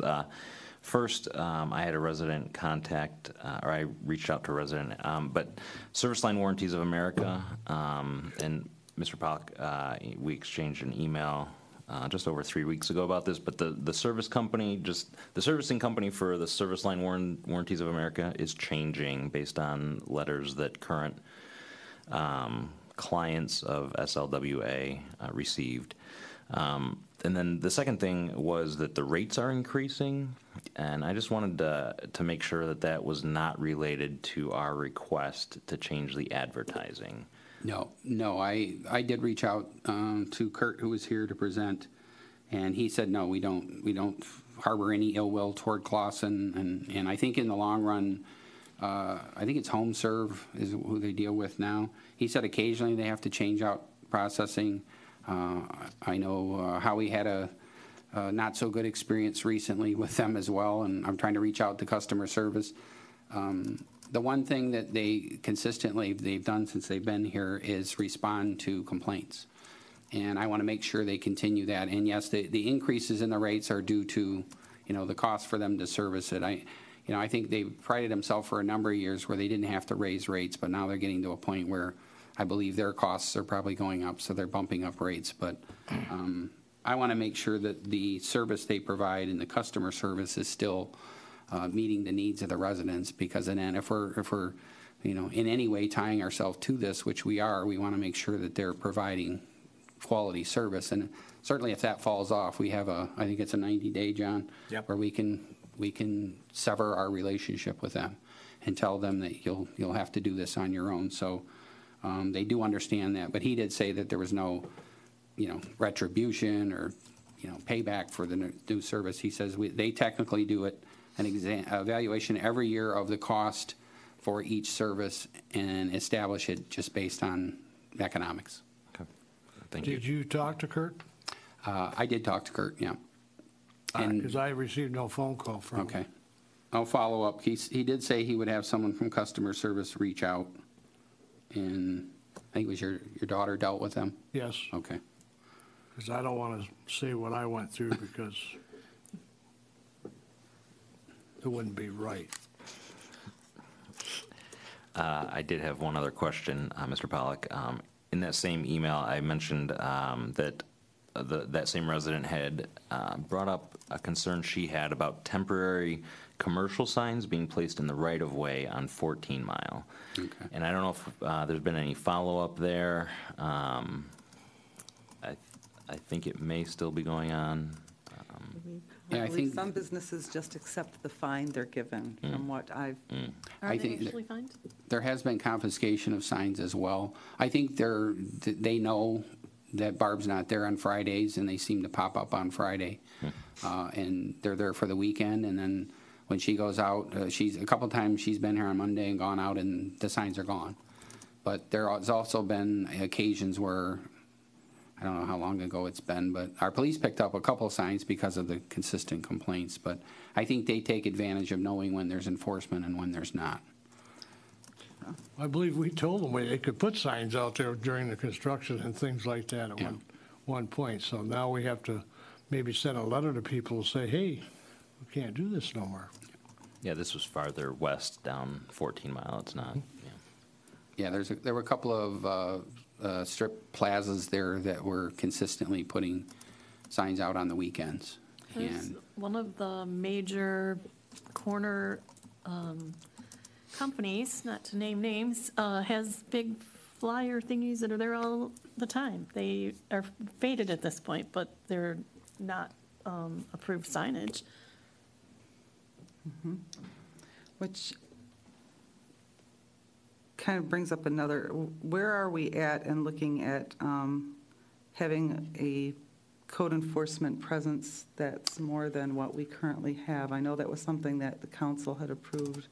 First, I had a resident contact, or I reached out to a resident, but Service Line Warranties of America, and Mr. Pollock, we exchanged an email just over 3 weeks ago about this, but the service company, the servicing company for the Service Line Warranties of America is changing based on letters that current clients of SLWA received. And then the second thing was that the rates are increasing, and I just wanted to make sure that that was not related to our request to change the advertising. No, I did reach out to Kurt, who was here to present, and he said, no, we don't harbor any ill will toward Clawson, and I think in the long run, I think it's Home Serve is who they deal with now. He said occasionally they have to change out processing. I know Howie had a not so good experience recently with them as well, and I'm trying to reach out to customer service. The one thing that they've done since they've been here is respond to complaints. And I want to make sure they continue that. And yes, the increases in the rates are due to, the cost for them to service it. I think they prided themselves for a number of years where they didn't have to raise rates, but now they're getting to a point where I believe their costs are probably going up, so they're bumping up rates. But I want to make sure that the service they provide and the customer service is still meeting the needs of the residents, because then if we're in any way tying ourselves to this, which we are, we want to make sure that they're providing quality service. And certainly if that falls off, we have I think it's a 90-day, John, Yep. where we can sever our relationship with them and tell them that you'll have to do this on your own. So they do understand that, but he did say that there was no retribution or payback for the new service. He says they technically do it an evaluation every year of the cost for each service and establish it just based on economics. Okay, thank you. Did you talk to Kurt? I did talk to Kurt, yeah. Because I received no phone call from him. Okay. I'll follow up. He did say he would have someone from customer service reach out, and I think it was your daughter dealt with them? Yes, Okay. because I don't want to say what I went through because it wouldn't be right. I did have one other question, Mr. Pollock. In that same email, I mentioned that that same resident had brought up a concern she had about temporary commercial signs being placed in the right-of-way on 14 Mile. Okay. And I don't know if there's been any follow-up there. I think it may still be going on. Yeah, I think Some businesses just accept the fine they're given, from what I've Are I they think that- usually fined? there has been confiscation of signs as well. I think they know that Barb's not there on Fridays, and they seem to pop up on Friday. And they're there for the weekend, and then when she goes out, a couple times she's been here on Monday and gone out, and the signs are gone. But there has also been occasions where, I don't know how long ago it's been, but our police picked up a couple signs because of the consistent complaints. But I think they take advantage of knowing when there's enforcement and when there's not. I believe we told them they could put signs out there during the construction and things like that at one point. So now we have to maybe send a letter to people and say, hey, we can't do this no more. Yeah, this was farther west down 14 Mile. It's not. Yeah. Yeah, there were a couple of strip plazas there that were consistently putting signs out on the weekends. There's And one of the major corner companies, not to name names, has big flyer thingies that are there all the time. They are faded at this point, but they're not approved signage. Which kind of brings up another, where are we at in looking at having a code enforcement presence that's more than what we currently have? I know that was something that the council had approved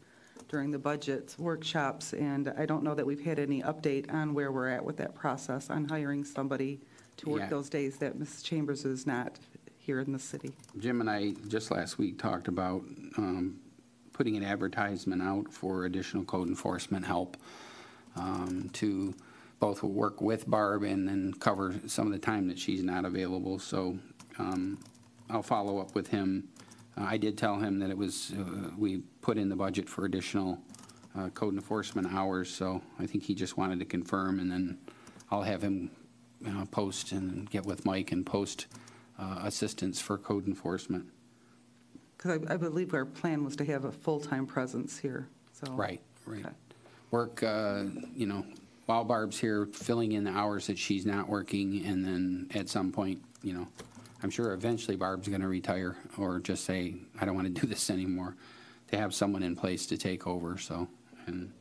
during the budget workshops, and I don't know that we've had any update on where we're at with that process on hiring somebody to work Yeah. those days that Mrs. Chambers is not here in the city. Jim and I just last week talked about putting an advertisement out for additional code enforcement help to both work with Barb and then cover some of the time that she's not available. So I'll follow up with him. I did tell him that it was, we put in the budget for additional code enforcement hours, so I think he just wanted to confirm, and then I'll have him post and get with Mike and post assistance for code enforcement. Because I believe our plan was to have a full-time presence here, so. Right. Okay. Work, while Barb's here, filling in the hours that she's not working, and then at some point, I'm sure eventually Barb's going to retire or just say, I don't want to do this anymore, to have someone in place to take over. So, and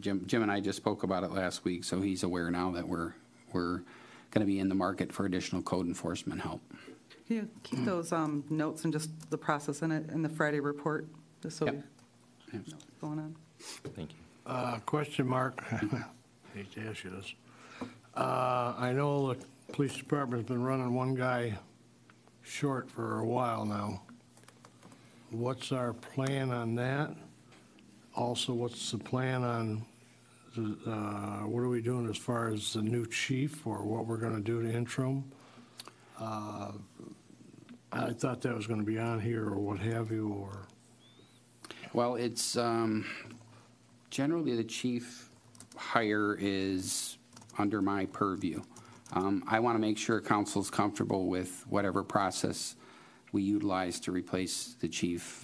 Jim and I just spoke about it last week, so he's aware now that we're going to be in the market for additional code enforcement help. Can you keep those notes and just the process in it in the Friday report, just so we Yep. know what's going on? Thank you. Question mark, hate to ask you this. I know the police department's been running one guy short for a while now. What's our plan on that? Also, what's the plan on, what are we doing as far as the new chief or what we're going to do to interim? I thought that was going to be on here or what have you, or, Well, it's generally the chief hire is under my purview. I want to make sure council's comfortable with whatever process we utilize to replace the chief.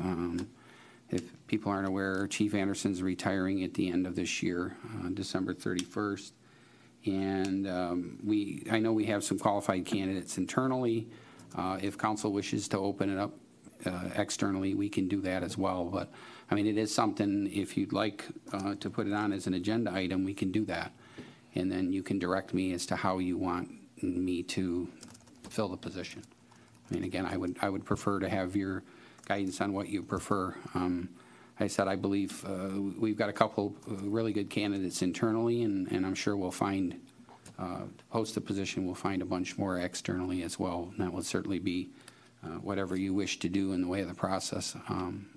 If people aren't aware, Chief Anderson's retiring at the end of this year, December 31st. And I know we have some qualified candidates internally. If council wishes to open it up externally, we can do that as well. But, I mean, it is something, if you'd like to put it on as an agenda item, we can do that. And then you can direct me as to how you want me to fill the position. I mean, again, I would prefer to have your guidance on what you prefer. I said I believe we've got a couple really good candidates internally, and I'm sure we'll find, to post the position, we'll find a bunch more externally as well. And that will certainly be whatever you wish to do in the way of the process.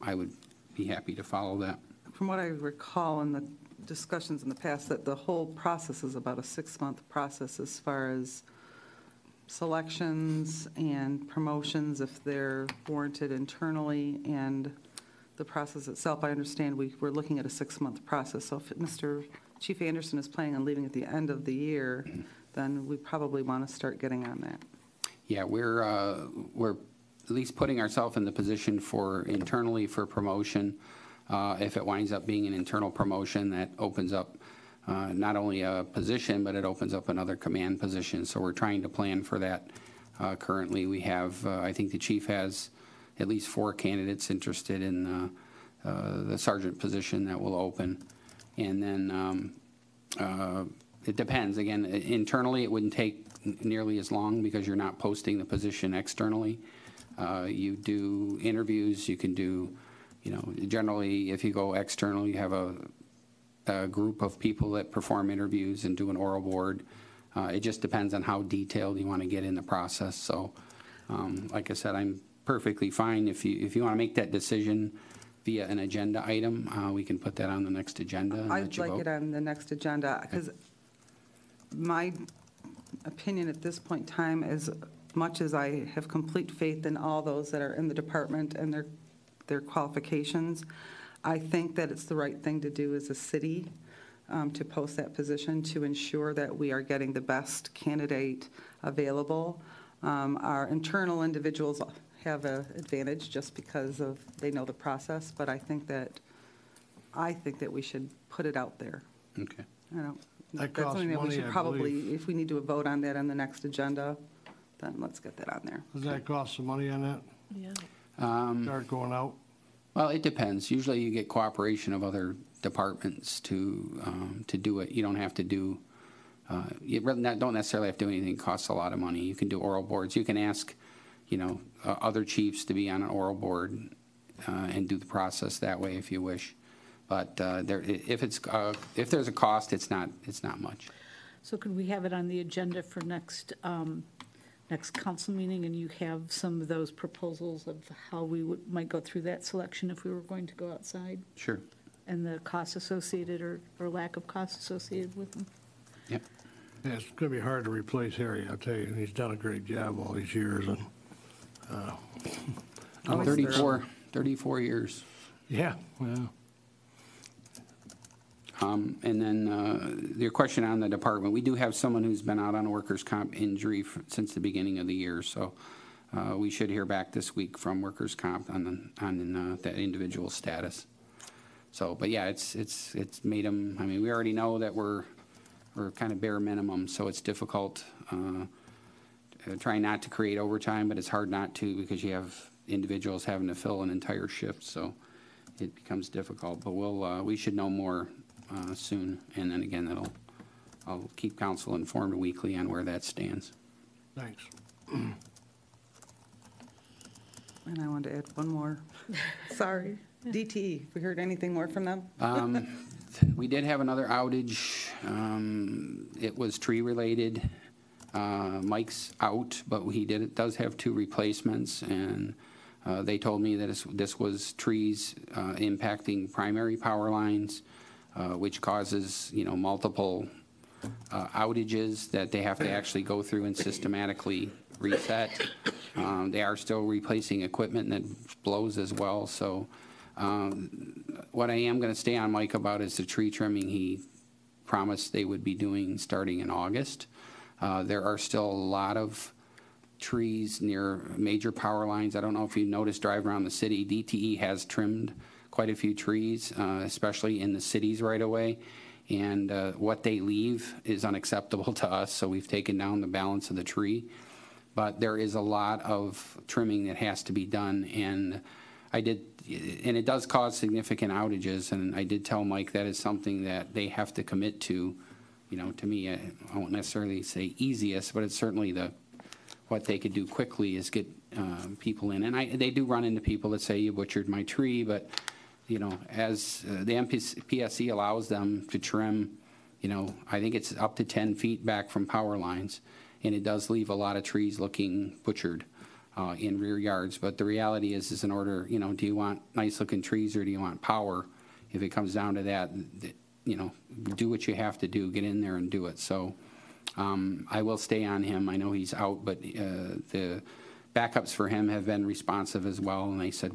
I would be happy to follow that. From what I recall in the discussions in the past, that the whole process is about a 6-month process as far as selections and promotions if they're warranted internally, and the process itself, I understand we're looking at a 6-month process. So if Mr. Chief Anderson is planning on leaving at the end of the year, then we probably want to start getting on that. Yeah, we're at least putting ourselves in the position for internally for promotion. If it winds up being an internal promotion, that opens up not only a position, but it opens up another command position. So we're trying to plan for that. Currently, we have, I think the chief has at least 4 candidates interested in the sergeant position that will open. And then it depends. Again, internally, it wouldn't take nearly as long because you're not posting the position externally. You do interviews, you can do, generally, if you go external, you have a group of people that perform interviews and do an oral board. It just depends on how detailed you want to get in the process. So, like I said, I'm perfectly fine. If you want to make that decision via an agenda item, we can put that on the next agenda and let I'd you like vote. it on the next agenda, because my opinion at this point in time, as much as I have complete faith in all those that are in the department and their their qualifications. I think that it's the right thing to do as a city to post that position to ensure that we are getting the best candidate available. Our internal individuals have an advantage just because of they know the process, but I think that we should put it out there. Okay. I don't. That That's costs something that we money, should I probably, believe. if we need to vote on that on the next agenda, then let's get that on there. Does that cost some money on that? Yeah. Start going out? Well, it depends. Usually you get cooperation of other departments to do it. You don't have to do, you really don't necessarily have to do anything that costs a lot of money. You can do oral boards. You can ask, other chiefs to be on an oral board and do the process that way if you wish. But if there's a cost, it's not much. So could we have it on the agenda for next council meeting, and you have some of those proposals of how we might go through that selection if we were going to go outside, Sure. and the costs associated or lack of costs associated with them? Yep. Yeah, it's going to be hard to replace Harry, I'll tell you. He's done a great job all these years. And 34 years. yeah, well, And then your question on the department, we do have someone who's been out on a workers' comp injury since the beginning of the year. So we should hear back this week from workers' comp on that individual status. So, but yeah, it's made them. I mean, we already know that we're kind of bare minimum, so it's difficult. Trying not to create overtime, but it's hard not to because you have individuals having to fill an entire shift, so it becomes difficult. But we should know more soon, and then again, I'll keep council informed weekly on where that stands. thanks. And I wanted to add one more. Sorry. DTE, we heard anything more from them? We did have another outage. It was tree related. Mike's out, but he does have 2 replacements, and they told me that this was trees impacting primary power lines, which causes multiple outages that they have to actually go through and systematically reset. They are still replacing equipment that blows as well. So what I am going to stay on Mike about is the tree trimming he promised they would be doing starting in August. There are still a lot of trees near major power lines. I don't know if you noticed driving around the city, DTE has trimmed quite a few trees, especially in the cities right away. And what they leave is unacceptable to us, so we've taken down the balance of the tree. But there is a lot of trimming that has to be done, and it does cause significant outages, and I did tell Mike that is something that they have to commit to. To me, I won't necessarily say easiest, but it's certainly what they could do quickly is get people in. And they do run into people that say, you butchered my tree, but, as the PSC allows them to trim, I think it's up to 10 feet back from power lines, and it does leave a lot of trees looking butchered in rear yards. But the reality is in order, do you want nice-looking trees or do you want power? If it comes down to that, do what you have to do, get in there and do it. So I will stay on him. I know he's out, but the backups for him have been responsive as well. And they said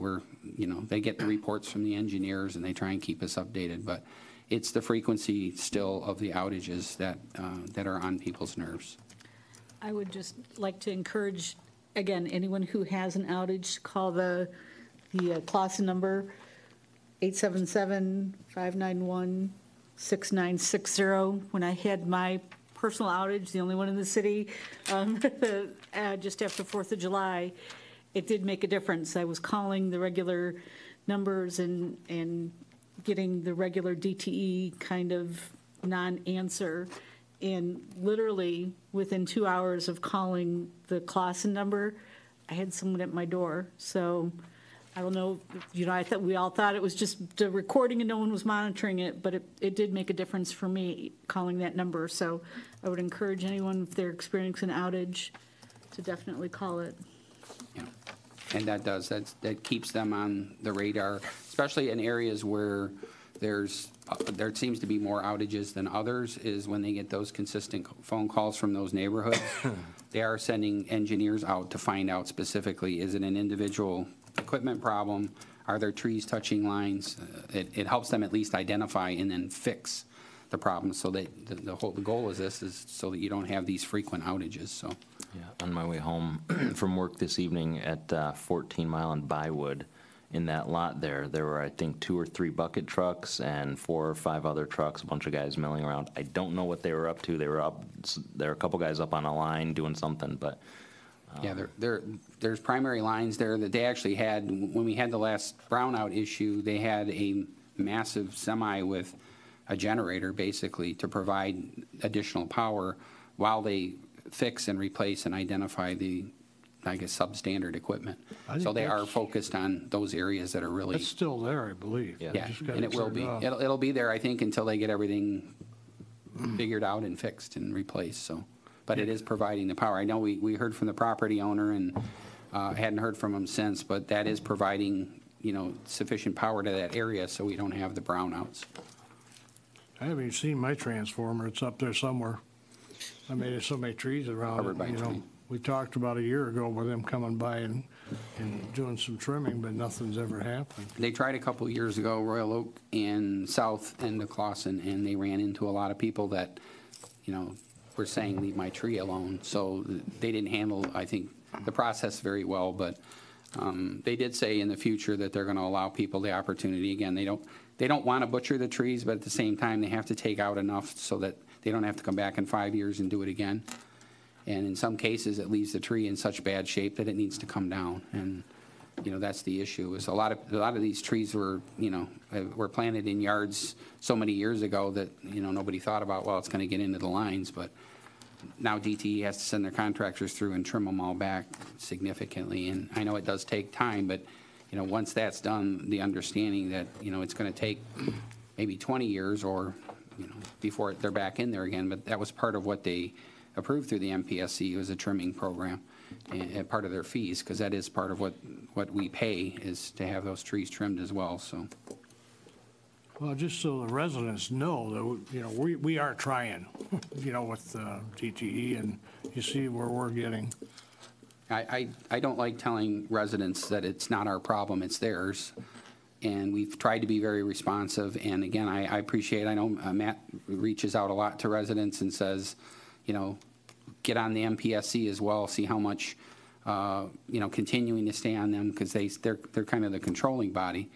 they get the reports from the engineers and they try and keep us updated. But it's the frequency still of the outages that are on people's nerves. I would just like to encourage, again, anyone who has an outage, call the Clawson number, 877-591-6960. When I had my personal outage, the only one in the city, just after 4th of July, it did make a difference. I was calling the regular numbers and getting the regular DTE kind of non-answer. And literally, within 2 hours of calling the Clawson number, I had someone at my door. So I don't know, I thought we all thought it was just a recording and no one was monitoring it, but it did make a difference for me calling that number. So I would encourage anyone, if they're experiencing an outage, to definitely call it. Yeah. And that keeps them on the radar, especially in areas where there seems to be more outages than others, is when they get those consistent phone calls from those neighborhoods. They are sending engineers out to find out specifically, is it an individual equipment problem? are there trees touching lines? It helps them at least identify and then fix the problem, so that the goal is so that you don't have these frequent outages, so. Yeah, on my way home from work this evening at 14 Mile and Bywood, in that lot there were, I think, 2 or 3 bucket trucks and 4 or 5 other trucks, a bunch of guys milling around. I don't know what they were up to. There were a couple guys up on a line doing something, but. Yeah, there's primary lines there that they actually had, when we had the last brownout issue, they had a massive semi with a generator, basically, to provide additional power while they fix and replace and identify the, I guess, substandard equipment. I think So they are that's- focused on those areas that are really, It's still there, I believe. Yeah. They yeah, just gotta and it will turn be. off. It'll be there, I think, until they get everything figured out and fixed and replaced, so. But it is providing the power. I know we heard from the property owner and hadn't heard from him since, but that is providing, sufficient power to that area so we don't have the brownouts. I haven't even seen my transformer. It's up there somewhere. I mean, there's so many trees around Covered by it, tree. We talked about a year ago with them coming by and doing some trimming, but nothing's ever happened. They tried a couple years ago, Royal Oak and south end of Clawson, and they ran into a lot of people that, were saying, leave my tree alone. So they didn't handle, I think, the process very well, but they did say in the future that they're going to allow people the opportunity. Again, they don't want to butcher the trees, but at the same time, they have to take out enough so that they don't have to come back in 5 years and do it again. And in some cases, it leaves the tree in such bad shape that it needs to come down. And, that's the issue, is a lot of these trees were planted in yards so many years ago that, nobody thought about, well, it's going to get into the lines. But now DTE has to send their contractors through and trim them all back significantly. And I know it does take time, but, once that's done, the understanding that, it's going to take maybe 20 years or, before they're back in there again. But that was part of what they approved through the MPSC, was a trimming program, and part of their fees, because that is part of what we pay, is to have those trees trimmed as well, so. Well, just so the residents know that, we are trying, with DTE, and you see where we're getting. I don't like telling residents that it's not our problem, it's theirs. And we've tried to be very responsive. And again, I appreciate, I know Matt reaches out a lot to residents and says, get on the MPSC as well, see how much, continuing to stay on them, because they're kind of the controlling body.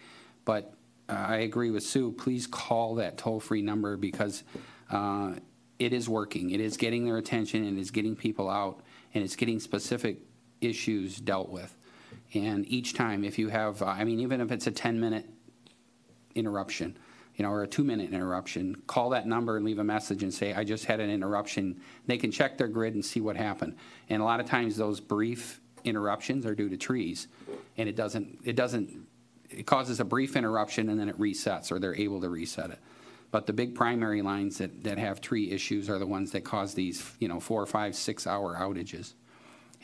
But I agree with Sue, please call that toll-free number, because it is working. It is getting their attention, and it's getting people out, and it's getting specific issues dealt with. And each time, if you have, even if it's a 10-minute interruption, or a 2-minute interruption, call that number and leave a message and say, I just had an interruption. They can check their grid and see what happened. And a lot of times those brief interruptions are due to trees. And it causes a brief interruption and then it resets, or they're able to reset it. But the big primary lines that have tree issues are the ones that cause these, 4, 5, 6 hour outages.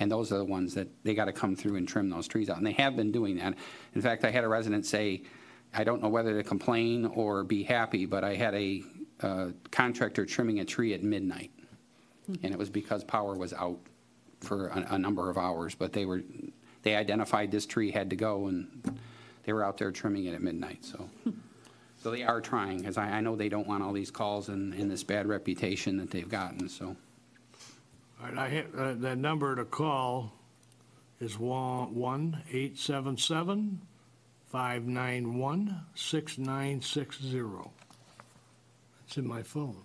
And those are the ones that they got to come through and trim those trees out. And they have been doing that. In fact, I had a resident say, I don't know whether to complain or be happy, but I had a contractor trimming a tree at midnight. And it was because power was out for a number of hours. But they identified this tree had to go, and they were out there trimming it at midnight. So they are trying, because I know they don't want all these calls and this bad reputation that they've gotten, so. All right, that number to call is 1-877-591-6960. It's in my phone.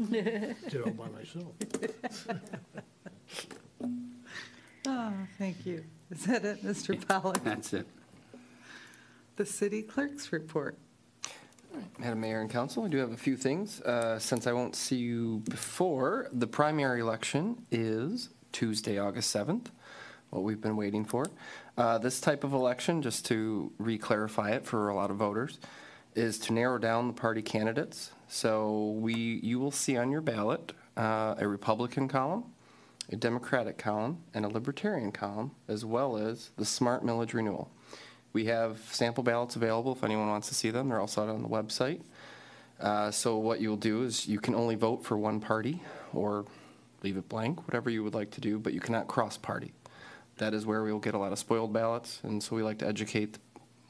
Did it all by myself. Oh, thank you. Is that it, Mr. Pollak? That's it. The city clerk's report. Madam Mayor and Council, I do have a few things. Since I won't see you before, the primary election is Tuesday, August 7th, what we've been waiting for. This type of election, just to re-clarify it for a lot of voters, is to narrow down the party candidates. So you will see on your ballot a Republican column, a Democratic column, and a Libertarian column, as well as the Smart Millage Renewal. We have sample ballots available if anyone wants to see them. They're also out on the website. So what you'll do is you can only vote for one party or leave it blank, whatever you would like to do, but you cannot cross-party. That is where we will get a lot of spoiled ballots, and so we like to educate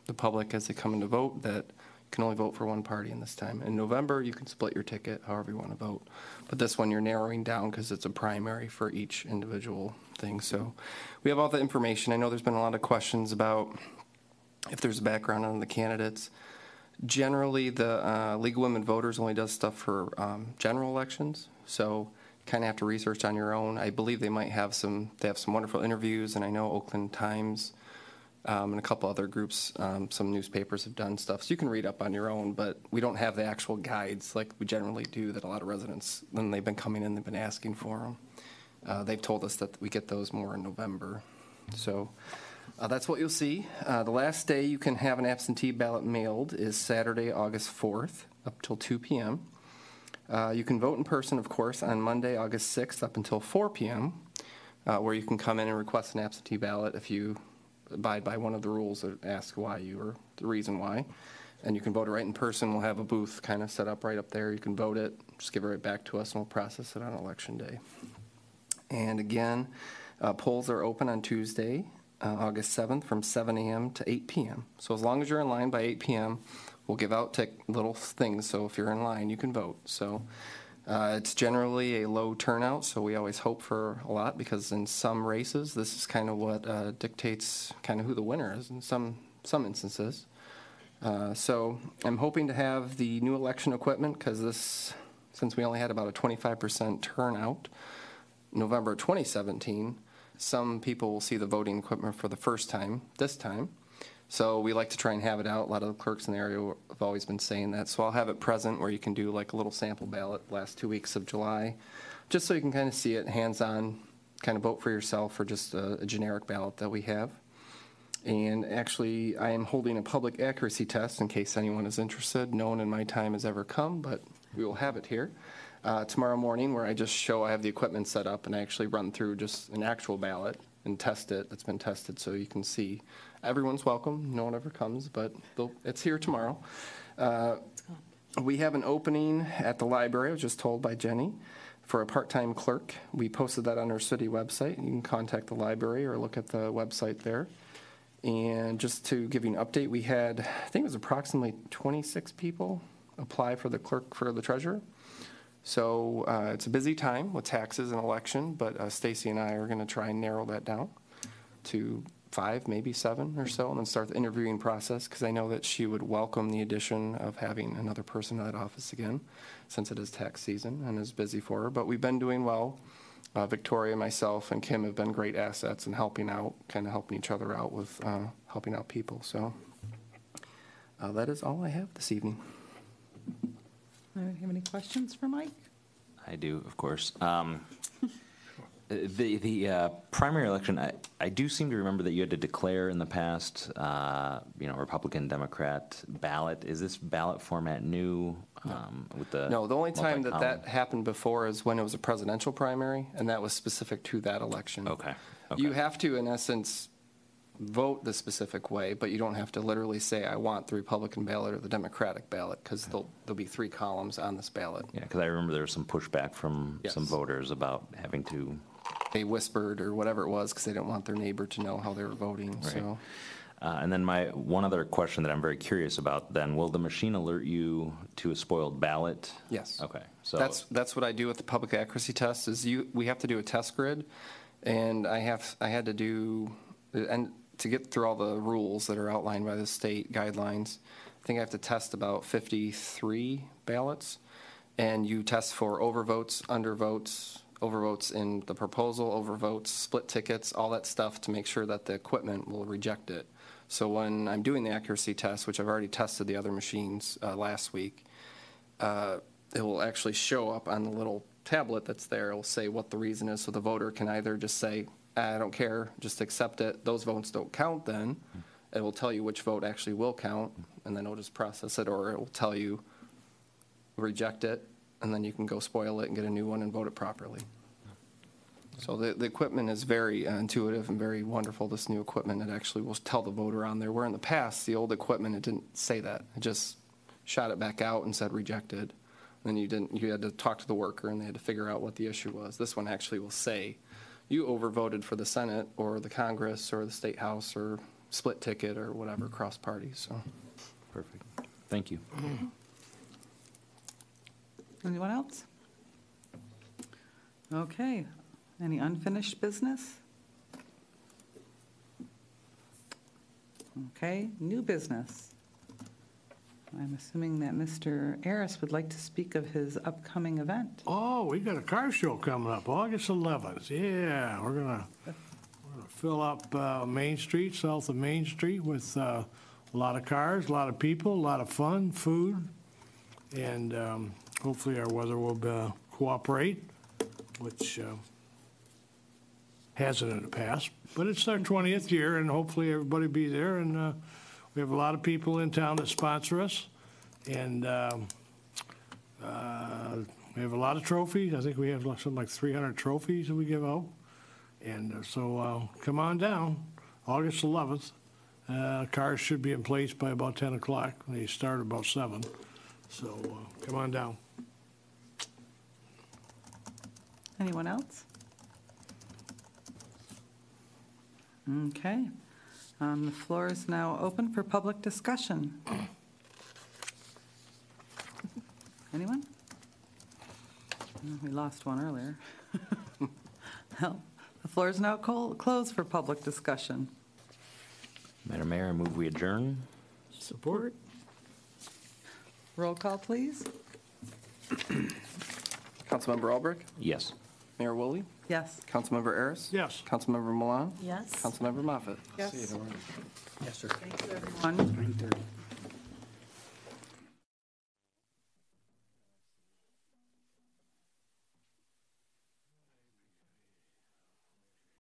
the public as they come in to vote that you can only vote for one party in this time. In November, you can split your ticket however you want to vote. But this one, you're narrowing down because it's a primary for each individual thing. So we have all the information. I know there's been a lot of questions about if there's a background on the candidates. Generally, the League of Women Voters only does stuff for general elections, so kind of have to research on your own. I believe they have some wonderful interviews, and I know Oakland Times and a couple other groups, some newspapers have done stuff, so you can read up on your own, but we don't have the actual guides like we generally do that a lot of residents, when they've been coming in, they've been asking for them. They've told us that we get those more in November. So that's what you'll see. The last day you can have an absentee ballot mailed is Saturday, August 4th, up till 2 p.m. You can vote in person, of course, on Monday, August 6th, up until 4 p.m., where you can come in and request an absentee ballot if you abide by one of the rules that ask why you or the reason why. And you can vote it right in person. We'll have a booth kind of set up right up there. You can vote it, just give it right back to us, and we'll process it on Election Day. And again, polls are open on Tuesday, August 7th, from 7 a.m. to 8 p.m. So as long as you're in line by 8 p.m., we'll give out little things, so if you're in line, you can vote. So it's generally a low turnout, so we always hope for a lot, because in some races, this is kind of what dictates kind of who the winner is in some instances. So I'm hoping to have the new election equipment, because since we only had about a 25% turnout, November 2017, some people will see the voting equipment for the first time this time. So we like to try and have it out. A lot of the clerks in the area have always been saying that. So I'll have it present where you can do like a little sample ballot last 2 weeks of July, just so you can kind of see it hands-on, kind of vote for yourself, or just a generic ballot that we have. And actually, I am holding a public accuracy test in case anyone is interested. No one in my time has ever come, but we will have it here tomorrow morning, where I just show I have the equipment set up and I actually run through just an actual ballot and test it. That's been tested, so you can see. Everyone's welcome. No one ever comes, but it's here tomorrow. We have an opening at the library, I was just told by Jenny, for a part-time clerk. We posted that on our city website. You can contact the library or look at the website there. And just to give you an update, we had, I think it was approximately 26 people apply for the clerk for the treasurer. So it's a busy time with taxes and election, but Stacy and I are going to try and narrow that down to 5, maybe 7 or so, and then start the interviewing process, because I know that she would welcome the addition of having another person in that office again, since it is tax season and is busy for her. But we've been doing well. Victoria, myself, and Kim have been great assets in helping out, kind of helping each other out with helping out people. So that is all I have this evening. Have any questions for Mike? I do, of course. The primary election, I do seem to remember that you had to declare in the past, Republican, Democrat ballot. Is this ballot format new? With the No, the only time that multi-column? happened before is when it was a presidential primary, and that was specific to that election. Okay. You have to, in essence, vote the specific way, but you don't have to literally say, I want the Republican ballot or the Democratic ballot, because there'll be 3 columns on this ballot. Yeah, because I remember there was some pushback from Yes. some voters about having to. They whispered or whatever it was because they didn't want their neighbor to know how they were voting. Right. So And then my one other question that I'm very curious about, then, will the machine alert you to a spoiled ballot? yes. Okay. So That's what I do with the public accuracy test. We have to do a test grid, and I had to do, and to get through all the rules that are outlined by the state guidelines, I think I have to test about 53 ballots, and you test for overvotes, undervotes, overvotes in the proposal, overvotes, split tickets, all that stuff to make sure that the equipment will reject it. So when I'm doing the accuracy test, which I've already tested the other machines last week, it will actually show up on the little tablet that's there. It will say what the reason is, so the voter can either just say, I don't care, just accept it. Those votes don't count then. It will tell you which vote actually will count, and then it'll just process it, or it will tell you reject it, and then you can go spoil it and get a new one and vote it properly. So the equipment is very intuitive and very wonderful, this new equipment. It actually will tell the voter on there, where in the past, the old equipment, it didn't say that. It just shot it back out and said rejected. Then you had to talk to the worker, and they had to figure out what the issue was. This one actually will say, you overvoted for the Senate or the Congress or the State House or split ticket or whatever, cross parties, so. Perfect. Thank you. Anyone else? Okay. Any unfinished business? Okay, new business. I'm assuming that Mr. Harris would like to speak of his upcoming event. Oh, we got a car show coming up, August 11th. Yeah, we're gonna fill up Main Street, south of Main Street, with a lot of cars, a lot of people, a lot of fun, food, and hopefully our weather will cooperate, which hasn't in the past. But it's our 20th year, and hopefully everybody be there. And we have a lot of people in town that sponsor us, and we have a lot of trophies. I think we have something like 300 trophies that we give out. And so come on down, August 11th. Cars should be in place by about 10 o'clock. They start about 7. So come on down. Anyone else? Okay. The floor is now open for public discussion. Anyone? We lost one earlier. Well, the floor is now closed for public discussion. Madam Mayor, I move we adjourn. Support. Roll call, please. Councilmember Albrecht, Yes. Mayor Woolley, Yes. Councilmember Ayers. Yes. Councilmember Milan, Yes. Councilmember Moffett. Yes. Yes, sir. Thank you, everyone. 9:30.